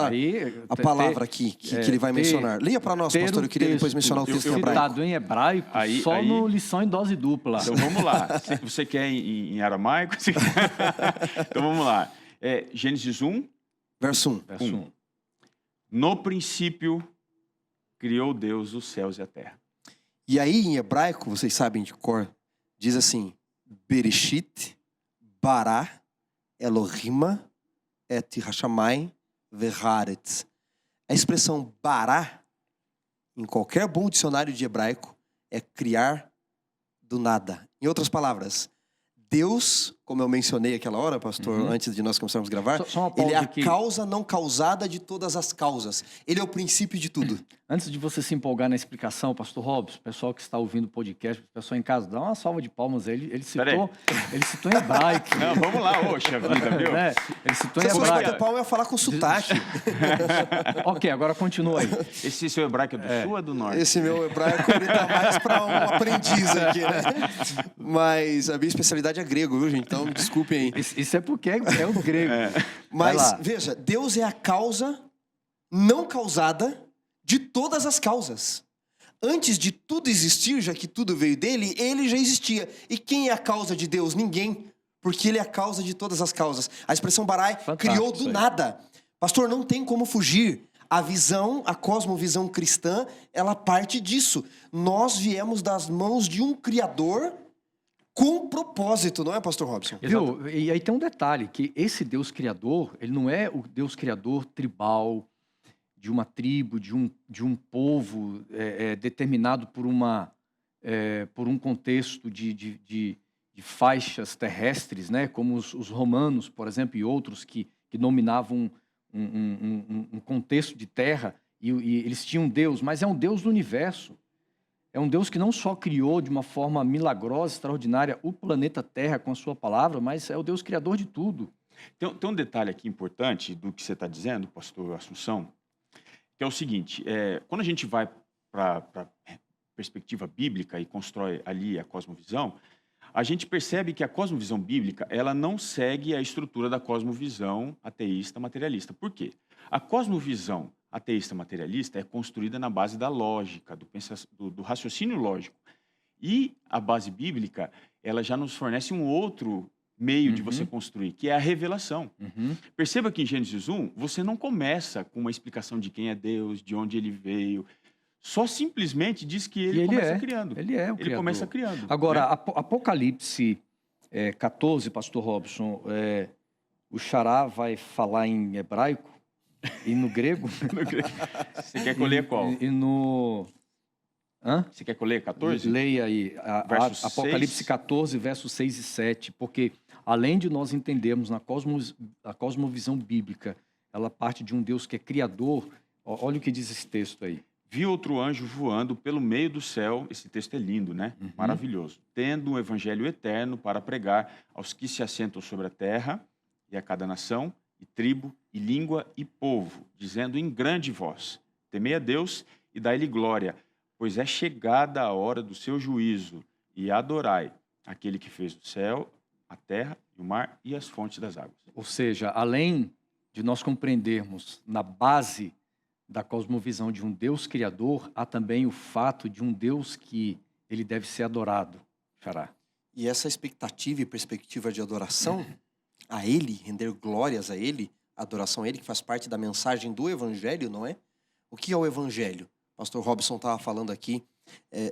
a palavra aqui que ele vai mencionar. Leia para nós, pastor, eu queria depois mencionar o texto em hebraico. Citado em hebraico, só no lição em dose dupla. Então vamos lá. Você quer em aramaico? Então vamos lá. Gênesis 1, verso 1. Verso 1. No princípio, criou Deus os céus e a terra. E aí, em hebraico, vocês sabem de cor, diz assim, Bereshit, Bara, Elohim, et Hashamayim, Veharetz. A expressão Bara, em qualquer bom dicionário de hebraico, é criar do nada. Em outras palavras, Deus como eu mencionei aquela hora, pastor, antes de nós começarmos a gravar, Só uma pausa ele é a aqui. causa não causada de todas as causas. Ele é o princípio de tudo. Antes de você se empolgar na explicação, pastor Robson, pessoal que está ouvindo o podcast, pessoal em casa, dá uma salva de palmas aí. Ele citou em hebraico. Não, vamos lá, oxa vida, viu? Né? Ele citou em Se fosse hebraico. bater palma, eu ia falar com sotaque. Ok, agora continua aí. Esse seu hebraico é do sul ou é do norte? Esse meu hebraico, ele tá mais para um aprendiz aqui, né? Mas a minha especialidade é grego, viu, gente? Então, desculpem aí. Isso é porque é o grego. Mas, veja, Deus é a causa não causada de todas as causas. Antes de tudo existir, já que tudo veio dele, ele já existia. E quem é a causa de Deus? Ninguém. Porque ele é a causa de todas as causas. A expressão Barai criou do nada. Pastor, não tem como fugir. A visão, a cosmovisão cristã, ela parte disso. Nós viemos das mãos de um Criador com propósito, não é, pastor Robson? Viu? E aí tem um detalhe, que esse Deus Criador, ele não é o Deus Criador tribal, de uma tribo, de um povo determinado por um contexto de faixas terrestres, né? Como os romanos, por exemplo, e outros que dominavam um contexto de terra, e eles tinham um Deus, mas é um Deus do universo. É um Deus que não só criou de uma forma milagrosa, extraordinária, o planeta Terra com a sua palavra, mas é o Deus criador de tudo. Tem um detalhe aqui importante do que você está dizendo, pastor Assunção, que é o seguinte, quando a gente vai para a perspectiva bíblica e constrói ali a cosmovisão, a gente percebe que a cosmovisão bíblica ela não segue a estrutura da cosmovisão ateísta materialista. Por quê? A cosmovisão ateísta materialista é construída na base da lógica, do raciocínio lógico. E a base bíblica, ela já nos fornece um outro meio de você construir, que é a revelação. Perceba que em Gênesis 1, você não começa com uma explicação de quem é Deus, de onde ele veio. Só simplesmente diz que ele começa criando. Ele começa criando. Agora, né? Apocalipse 14, pastor Robson, o Xará vai falar em hebraico e no grego. Você quer que eu leia qual? E no... Hã? Você quer que eu leia 14? Leia aí, Apocalipse 6? 14, versos 6 e 7, porque além de nós entendermos a cosmovisão bíblica, ela parte de um Deus que é criador. Olha o que diz esse texto aí. Vi outro anjo voando pelo meio do céu, esse texto é lindo, né? Maravilhoso. Tendo um evangelho eterno para pregar aos que se assentam sobre a terra e a cada nação, e tribo, e língua e povo, dizendo em grande voz, temei a Deus e dai-lhe glória, pois é chegada a hora do seu juízo, e adorai aquele que fez o céu, a terra, o mar e as fontes das águas. Ou seja, além de nós compreendermos na base da cosmovisão de um Deus criador, há também o fato de um Deus que ele deve ser adorado, Xará. E essa expectativa e perspectiva de adoração a ele, render glórias a ele, adoração a ele, que faz parte da mensagem do evangelho, não é? O que é o evangelho? O pastor Robson estava falando aqui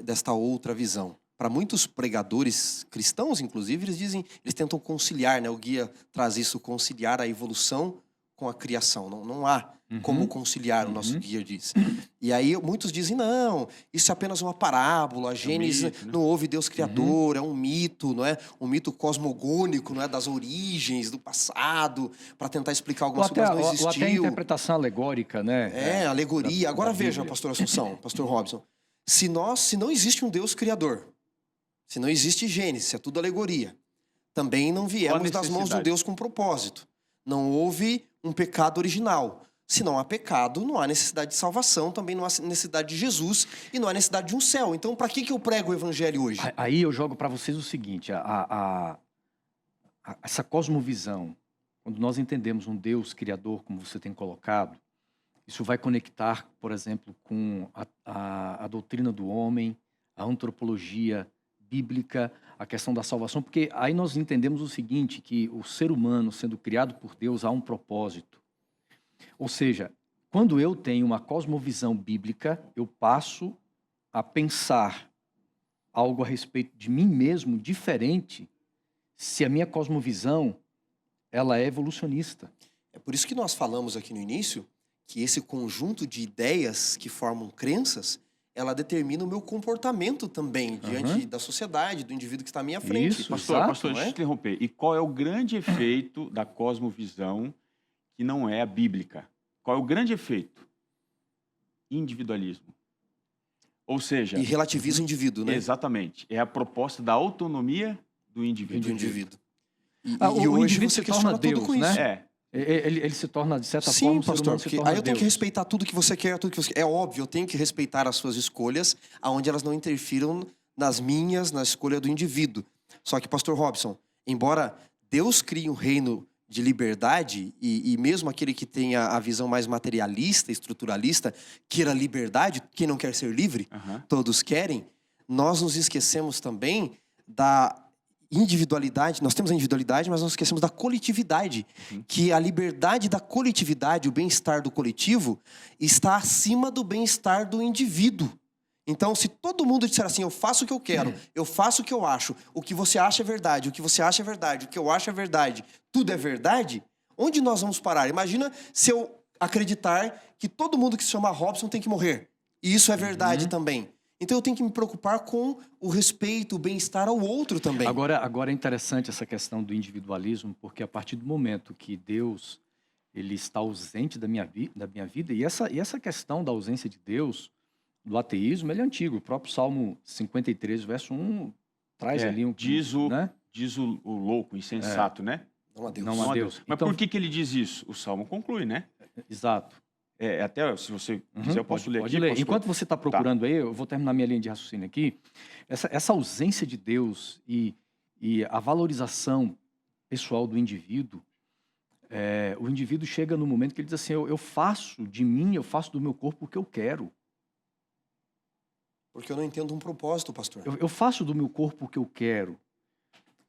desta outra visão. Para muitos pregadores cristãos, inclusive, eles tentam conciliar, né? O guia traz isso, conciliar a evolução com a criação. Não há como conciliar, o nosso guia diz. E aí muitos dizem, não, isso é apenas uma parábola, a Gênesis mito, né? Não houve Deus criador, é um mito, não é? Um mito cosmogônico, não é? Das origens, do passado, para tentar explicar algumas coisas que não existiu. Ou até a interpretação alegórica, né? Alegoria. Agora veja, pastor Assunção, pastor Robson, se não existe um Deus criador, se não existe Gênesis, se é tudo alegoria, também não viemos das mãos de um Deus com propósito. Não houve um pecado original. Se não há pecado, não há necessidade de salvação, também não há necessidade de Jesus e não há necessidade de um céu. Então, para que eu prego o evangelho hoje? Aí eu jogo para vocês o seguinte, essa cosmovisão, quando nós entendemos um Deus criador, como você tem colocado, isso vai conectar, por exemplo, com a doutrina do homem, a antropologia bíblica, a questão da salvação, porque aí nós entendemos o seguinte, que o ser humano, sendo criado por Deus, há um propósito. Ou seja, quando eu tenho uma cosmovisão bíblica, eu passo a pensar algo a respeito de mim mesmo diferente se a minha cosmovisão ela é evolucionista. É por isso que nós falamos aqui no início que esse conjunto de ideias que formam crenças, ela determina o meu comportamento também diante da sociedade, do indivíduo que está à minha frente. Isso, Pastor, exato, deixa eu te interromper. E qual é o grande efeito da cosmovisão que não é a bíblica? Qual é o grande efeito? Individualismo. Ou seja... E relativiza o indivíduo, né? Exatamente. É a proposta da autonomia do indivíduo. Do indivíduo. E o hoje indivíduo você se torna questiona tudo Deus, com né? isso. Ele se torna, de certa Sim, forma, o ser pastor, humano se porque torna aí eu tenho que Deus. respeitar tudo que você quer, tudo que você quer. É óbvio, eu tenho que respeitar as suas escolhas, aonde elas não interfiram nas minhas, na escolha do indivíduo. Só que, pastor Robson, embora Deus crie um reino de liberdade, e mesmo aquele que tenha a visão mais materialista, estruturalista, queira liberdade, quem não quer ser livre, todos querem, nós nos esquecemos também da individualidade. Nós temos a individualidade, mas nós esquecemos da coletividade, que a liberdade da coletividade, o bem-estar do coletivo, está acima do bem-estar do indivíduo. Então, se todo mundo disser assim, eu faço o que eu quero, eu faço o que eu acho, o que você acha é verdade, o que você acha é verdade, o que eu acho é verdade, tudo é verdade, onde nós vamos parar? Imagina se eu acreditar que todo mundo que se chama Robson tem que morrer. E isso é verdade também. Então eu tenho que me preocupar com o respeito, o bem-estar ao outro também. Agora é interessante essa questão do individualismo, porque a partir do momento que Deus ele está ausente da minha vida, e essa questão da ausência de Deus, do ateísmo, ele é antigo. O próprio Salmo 53, verso 1, traz ali um... Diz o louco, o insensato, né? Não a Deus. Não a Deus. Mas então, por que ele diz isso? O Salmo conclui, né? Exato. Até, se você quiser, eu posso ler pode aqui. ler. Enquanto você está procurando aí, eu vou terminar minha linha de raciocínio aqui. Essa ausência de Deus e a valorização pessoal do indivíduo, o indivíduo chega no momento que ele diz assim, eu faço de mim, eu faço do meu corpo o que eu quero. Porque eu não entendo um propósito, pastor. Eu faço do meu corpo o que eu quero.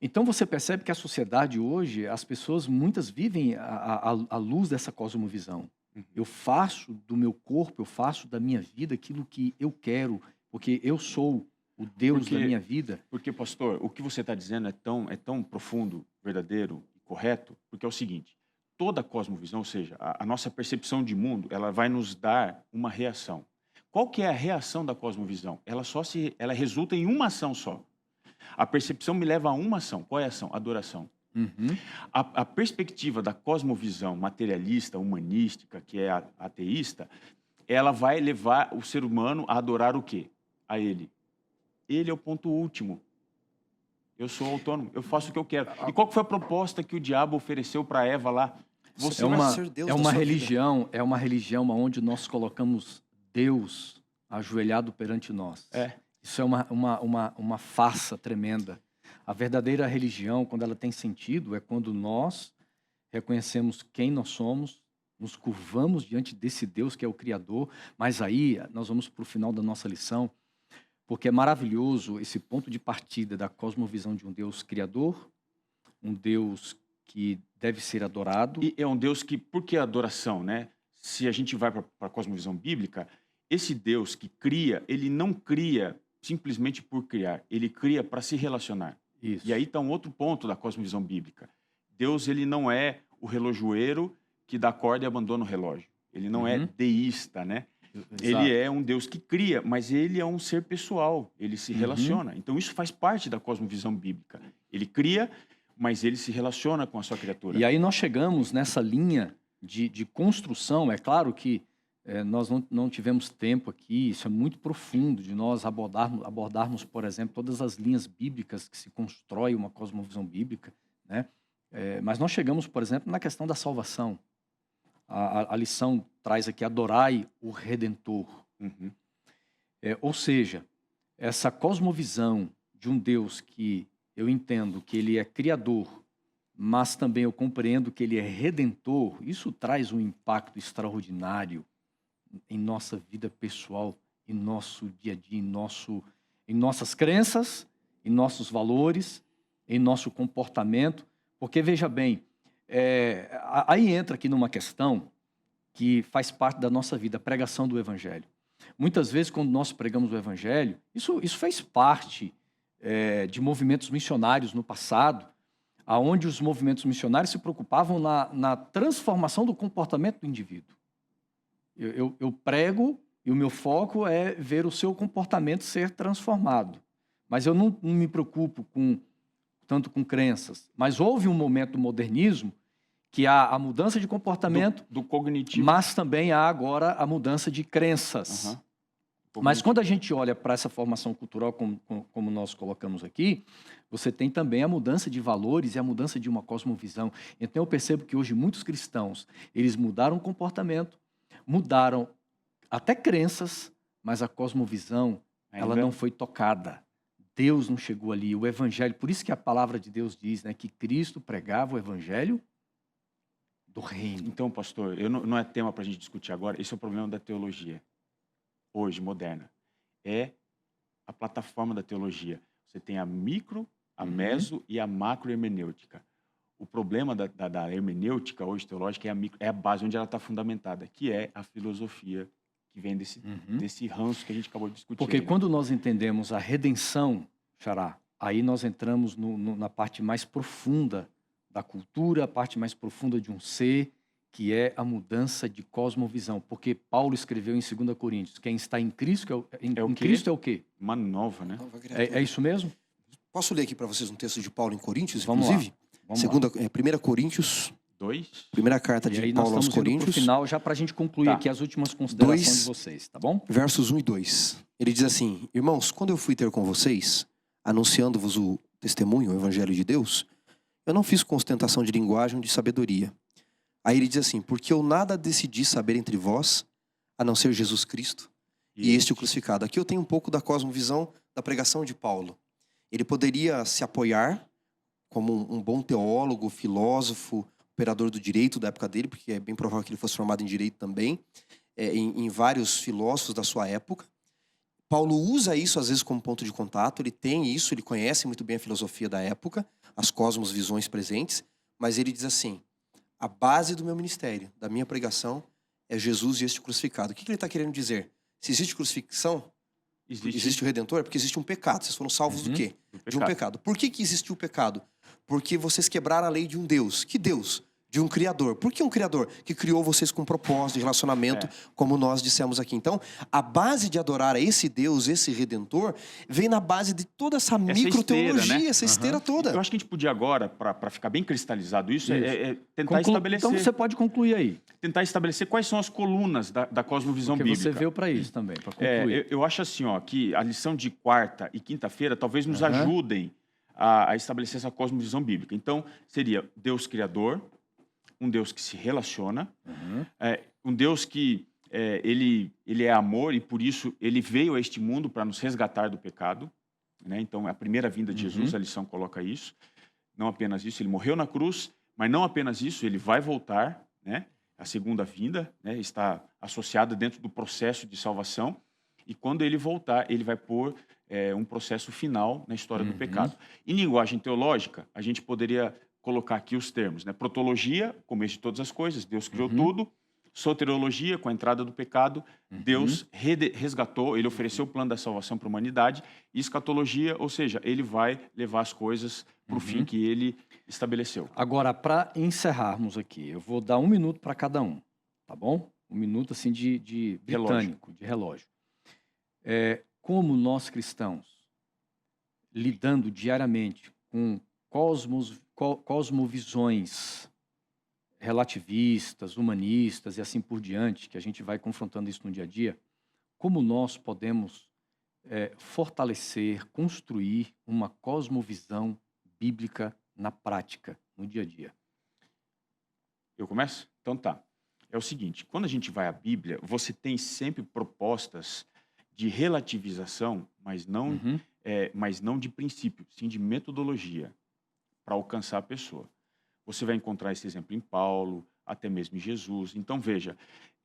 Então você percebe que a sociedade hoje, as pessoas muitas vivem à luz dessa cosmovisão. Eu faço do meu corpo, eu faço da minha vida aquilo que eu quero, porque eu sou o Deus da minha vida. Porque, pastor, o que você está dizendo é tão profundo, verdadeiro e correto, porque é o seguinte, toda cosmovisão, ou seja, a nossa percepção de mundo, ela vai nos dar uma reação. Qual que é a reação da cosmovisão? Ela resulta em uma ação só. A percepção me leva a uma ação. Qual é a ação? Adoração. A perspectiva da cosmovisão materialista, humanística, que é ateísta, ela vai levar o ser humano a adorar o quê? A ele. Ele é o ponto último. Eu sou autônomo, eu faço o que eu quero. E qual foi a proposta que o diabo ofereceu para Eva lá? Você vai ser Deus da sua vida. É uma religião onde nós colocamos Deus ajoelhado perante nós. Isso é uma farsa tremenda. A verdadeira religião, quando ela tem sentido, é quando nós reconhecemos quem nós somos, nos curvamos diante desse Deus que é o Criador, mas aí nós vamos para o final da nossa lição, porque é maravilhoso esse ponto de partida da cosmovisão de um Deus Criador, um Deus que deve ser adorado. E é um Deus que, por que adoração, né? Se a gente vai para a cosmovisão bíblica, esse Deus que cria, ele não cria simplesmente por criar, ele cria para se relacionar. Isso. E aí está um outro ponto da cosmovisão bíblica. Deus, ele não é o relojoeiro que dá corda e abandona o relógio. Ele não é deísta, né? Exato. Ele é um Deus que cria, mas ele é um ser pessoal, ele se relaciona. Então isso faz parte da cosmovisão bíblica. Ele cria, mas ele se relaciona com a sua criatura. E aí nós chegamos nessa linha de construção. É claro que nós não tivemos tempo aqui, isso é muito profundo, de nós abordarmos, por exemplo, todas as linhas bíblicas que se constrói uma cosmovisão bíblica, né? Mas nós chegamos, por exemplo, na questão da salvação. A lição traz aqui, adorai o Redentor. Ou seja, essa cosmovisão de um Deus que eu entendo que ele é criador, mas também eu compreendo que ele é redentor, isso traz um impacto extraordinário em nossa vida pessoal, em nosso dia a dia, em nossas crenças, em nossos valores, em nosso comportamento. Porque, veja bem, aí entra aqui numa questão que faz parte da nossa vida, a pregação do Evangelho. Muitas vezes, quando nós pregamos o Evangelho, isso fez parte de movimentos missionários no passado, onde os movimentos missionários se preocupavam na transformação do comportamento do indivíduo. Eu prego e o meu foco é ver o seu comportamento ser transformado. Mas eu não me preocupo tanto com crenças. Mas houve um momento do modernismo que há a mudança de comportamento, do cognitivo. mas também há agora a mudança de crenças. Mas quando a gente olha para essa formação cultural, como nós colocamos aqui, você tem também a mudança de valores e a mudança de uma cosmovisão. Então eu percebo que hoje muitos cristãos, eles mudaram o comportamento, mudaram até crenças, mas a cosmovisão, ela não foi tocada. Deus não chegou ali, o evangelho, por isso que a palavra de Deus diz, né, que Cristo pregava o evangelho do reino. Então, pastor, não é tema para a gente discutir agora, esse é o problema da teologia, hoje, moderna. É a plataforma da teologia. Você tem a micro, a meso e a macro hermenêutica. O problema da hermenêutica hoje teológica é a base onde ela está fundamentada, que é a filosofia que vem desse ranço que a gente acabou de discutir. Porque aí, né? quando nós entendemos a redenção, Xará, aí nós entramos na parte mais profunda da cultura, a parte mais profunda de um ser, que é a mudança de cosmovisão. Porque Paulo escreveu em 2 Coríntios, quem está em Cristo em Cristo é o quê? Uma nova, né? É isso mesmo? Posso ler aqui para vocês um texto de Paulo em Coríntios, Vamos inclusive? Lá. 1 Coríntios 2. Primeira carta E de aí Paulo nós aos estamos indo Coríntios. pro final, já para a gente concluir Tá. aqui as últimas considerações 2, de vocês, tá bom? versos 1 e 2. Ele diz assim: Irmãos, quando eu fui ter com vocês, anunciando-vos o testemunho, o evangelho de Deus, eu não fiz com ostentação de linguagem ou de sabedoria. Aí ele diz assim: porque eu nada decidi saber entre vós, a não ser Jesus Cristo e este o crucificado. Aqui eu tenho um pouco da cosmovisão da pregação de Paulo. Ele poderia se apoiar como um bom teólogo, filósofo, operador do direito da época dele, porque é bem provável que ele fosse formado em direito também, em vários filósofos da sua época. Paulo usa isso às vezes como ponto de contato, ele tem isso, ele conhece muito bem a filosofia da época, as cosmovisões presentes, mas ele diz assim: a base do meu ministério, da minha pregação, é Jesus e este crucificado. O que ele está querendo dizer? Se existe crucifixão, existe o Redentor, porque existe um pecado. Vocês foram salvos do quê? De um pecado. Por que existiu o pecado? Porque vocês quebraram a lei de um Deus. Que Deus? De um Criador. Por que um Criador? Que criou vocês com um propósito de relacionamento, como nós dissemos aqui. Então, a base de adorar a esse Deus, esse Redentor, vem na base de toda essa microteologia, né? Essa esteira toda. Eu acho que a gente podia agora, para ficar bem cristalizado isso, tentar estabelecer... Então você pode concluir aí. Tentar estabelecer quais são as colunas da cosmovisão Porque bíblica. você veio para isso também, para concluir. Eu acho assim, ó, que a lição de quarta e quinta-feira talvez nos ajudem a estabelecer essa cosmovisão bíblica. Então, seria Deus Criador, um Deus que se relaciona, um Deus que ele é amor e por isso ele veio a este mundo para nos resgatar do pecado, né? Então, a primeira vinda de Jesus, a lição coloca isso. Não apenas isso, ele morreu na cruz, mas não apenas isso, ele vai voltar, né? A segunda vinda, né, está associada dentro do processo de salvação, e quando ele voltar, ele vai pôr um processo final na história do pecado. Em linguagem teológica, a gente poderia colocar aqui os termos, né? Protologia, começo de todas as coisas, Deus criou tudo. Soteriologia, com a entrada do pecado, Deus resgatou, ele ofereceu o plano da salvação para a humanidade. E escatologia, ou seja, ele vai levar as coisas para o fim que ele estabeleceu. Agora, para encerrarmos aqui, eu vou dar 1 minuto para cada um, tá bom? 1 minuto assim de britânico, de relógio. Como nós cristãos, lidando diariamente com cosmovisões relativistas, humanistas e assim por diante, que a gente vai confrontando isso no dia a dia, como nós podemos fortalecer, construir uma cosmovisão bíblica na prática, no dia a dia? Eu começo? Então tá. É o seguinte, quando a gente vai à Bíblia, você tem sempre propostas de relativização, mas não de princípio, sim de metodologia, para alcançar a pessoa. Você vai encontrar esse exemplo em Paulo, até mesmo em Jesus. Então, veja,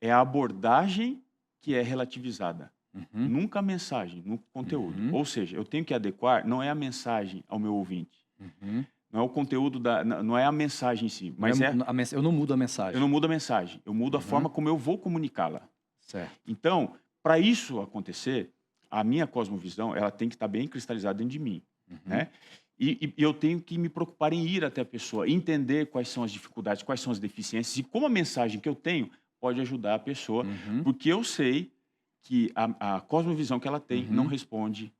é a abordagem que é relativizada, nunca a mensagem, nunca o conteúdo. Ou seja, eu tenho que adequar, não é a mensagem ao meu ouvinte, não é o conteúdo, não é a mensagem em si, mas eu não mudo a mensagem. Eu não mudo a mensagem, eu mudo a forma como eu vou comunicá-la. Certo. Então, para isso acontecer, a minha cosmovisão ela tem que estar bem cristalizada dentro de mim, né? E eu tenho que me preocupar em ir até a pessoa, entender quais são as dificuldades, quais são as deficiências e como a mensagem que eu tenho pode ajudar a pessoa, porque eu sei que a cosmovisão que ela tem não responde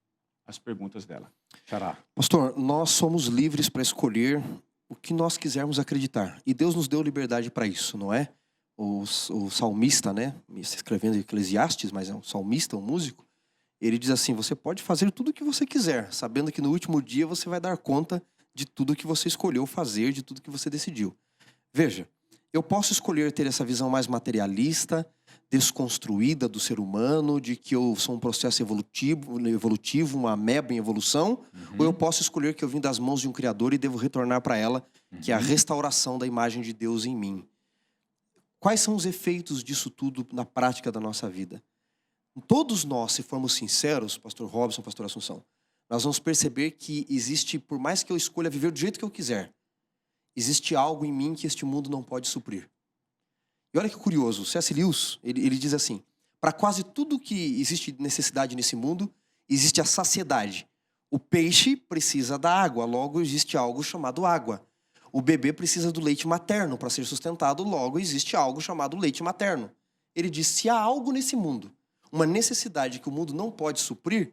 às perguntas dela. Xará. Pastor, nós somos livres para escolher o que nós quisermos acreditar. E Deus nos deu liberdade para isso, não é? O salmista, né? Escrevendo Eclesiastes, mas é um salmista, um músico. Ele diz assim, você pode fazer tudo o que você quiser, sabendo que no último dia você vai dar conta de tudo que você escolheu fazer, de tudo que você decidiu. Veja, eu posso escolher ter essa visão mais materialista, desconstruída do ser humano, de que eu sou um processo evolutivo, uma ameba em evolução, ou eu posso escolher que eu vim das mãos de um Criador e devo retornar para ela, que é a restauração da imagem de Deus em mim. Quais são os efeitos disso tudo na prática da nossa vida? Todos nós, se formos sinceros, pastor Robson, pastor Assunção, nós vamos perceber que existe, por mais que eu escolha viver do jeito que eu quiser, existe algo em mim que este mundo não pode suprir. E olha que curioso, C.S. Lewis, ele diz assim, para quase tudo que existe necessidade nesse mundo, existe a saciedade. O peixe precisa da água, logo existe algo chamado água. O bebê precisa do leite materno para ser sustentado, logo existe algo chamado leite materno. Ele diz, se há algo nesse mundo, uma necessidade que o mundo não pode suprir,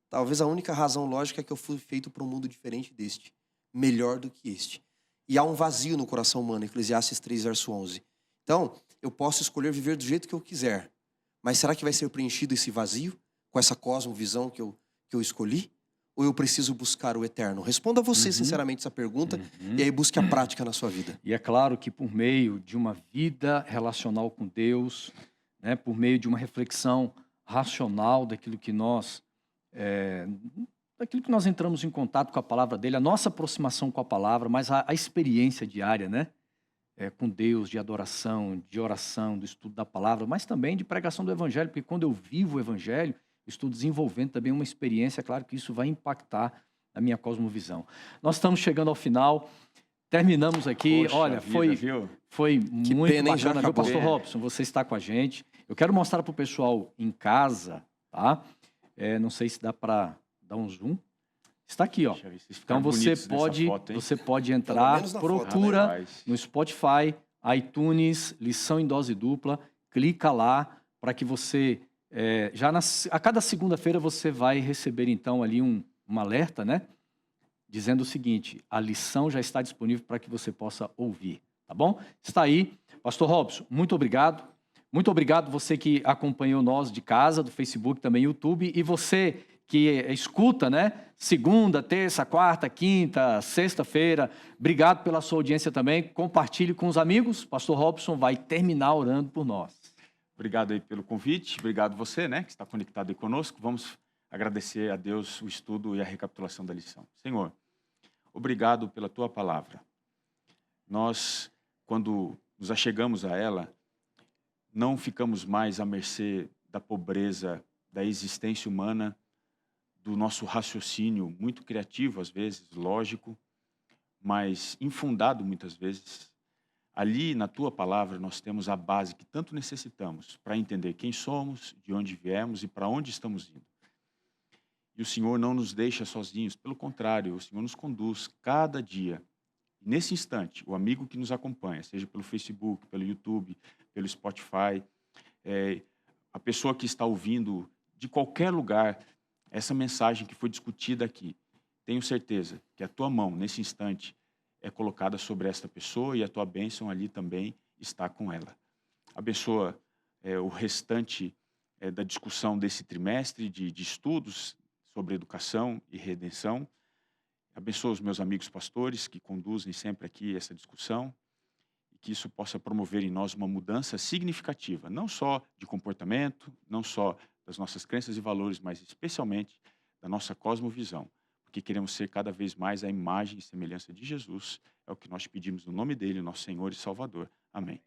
talvez a única razão lógica é que eu fui feito para um mundo diferente deste, melhor do que este. E há um vazio no coração humano, Eclesiastes 3, verso 11. Então, eu posso escolher viver do jeito que eu quiser, mas será que vai ser preenchido esse vazio com essa cosmovisão que eu escolhi? Ou eu preciso buscar o eterno? Responda você sinceramente essa pergunta e aí busque a prática na sua vida. E é claro que por meio de uma vida relacional com Deus, né, por meio de uma reflexão racional daquilo que nós entramos em contato com a palavra dele, a nossa aproximação com a palavra, mas a experiência diária, né, com Deus, de adoração, de oração, do estudo da palavra, mas também de pregação do evangelho, porque quando eu vivo o evangelho, estou desenvolvendo também uma experiência, claro que isso vai impactar a minha cosmovisão. Nós estamos chegando ao final, terminamos aqui. Poxa olha, vida, foi Que muito pena, hein? Já bacana, viu, acabou. pastor Robson, você está com a gente. Eu quero mostrar para o pessoal em casa, tá? Não sei se dá para dar um zoom. Está aqui, ó. Deixa eu ver se vocês Então ficaram bonitos nessa foto, hein? você pode entrar, Pelo menos na foto, procura né? no Spotify, iTunes, Lição em Dose Dupla, clica lá para que você a cada segunda-feira você vai receber então ali um alerta, né? Dizendo o seguinte, a lição já está disponível para que você possa ouvir, tá bom? Está aí. Pastor Robson, muito obrigado. Muito obrigado você que acompanhou nós de casa, do Facebook, também YouTube, e você que escuta, né? Segunda, terça, quarta, quinta, sexta-feira. Obrigado pela sua audiência também. Compartilhe com os amigos. Pastor Robson vai terminar orando por nós. Obrigado aí pelo convite. Obrigado você, né, que está conectado aí conosco. Vamos agradecer a Deus o estudo e a recapitulação da lição. Senhor, obrigado pela tua palavra. Nós, quando nos achegamos a ela, não ficamos mais à mercê da pobreza, da existência humana, do nosso raciocínio muito criativo, às vezes, lógico, mas infundado muitas vezes. Ali, na tua palavra, nós temos a base que tanto necessitamos para entender quem somos, de onde viemos e para onde estamos indo. E o Senhor não nos deixa sozinhos, pelo contrário, o Senhor nos conduz cada dia. E nesse instante, o amigo que nos acompanha, seja pelo Facebook, pelo YouTube, pelo Spotify, a pessoa que está ouvindo de qualquer lugar essa mensagem que foi discutida aqui, tenho certeza que a tua mão, nesse instante, é colocada sobre esta pessoa e a tua bênção ali também está com ela. Abençoa o restante da discussão desse trimestre de estudos sobre educação e redenção. Abençoa os meus amigos pastores que conduzem sempre aqui essa discussão e que isso possa promover em nós uma mudança significativa, não só de comportamento, não só das nossas crenças e valores, mas especialmente da nossa cosmovisão, porque queremos ser cada vez mais a imagem e semelhança de Jesus. É o que nós pedimos no nome dele, nosso Senhor e Salvador. Amém.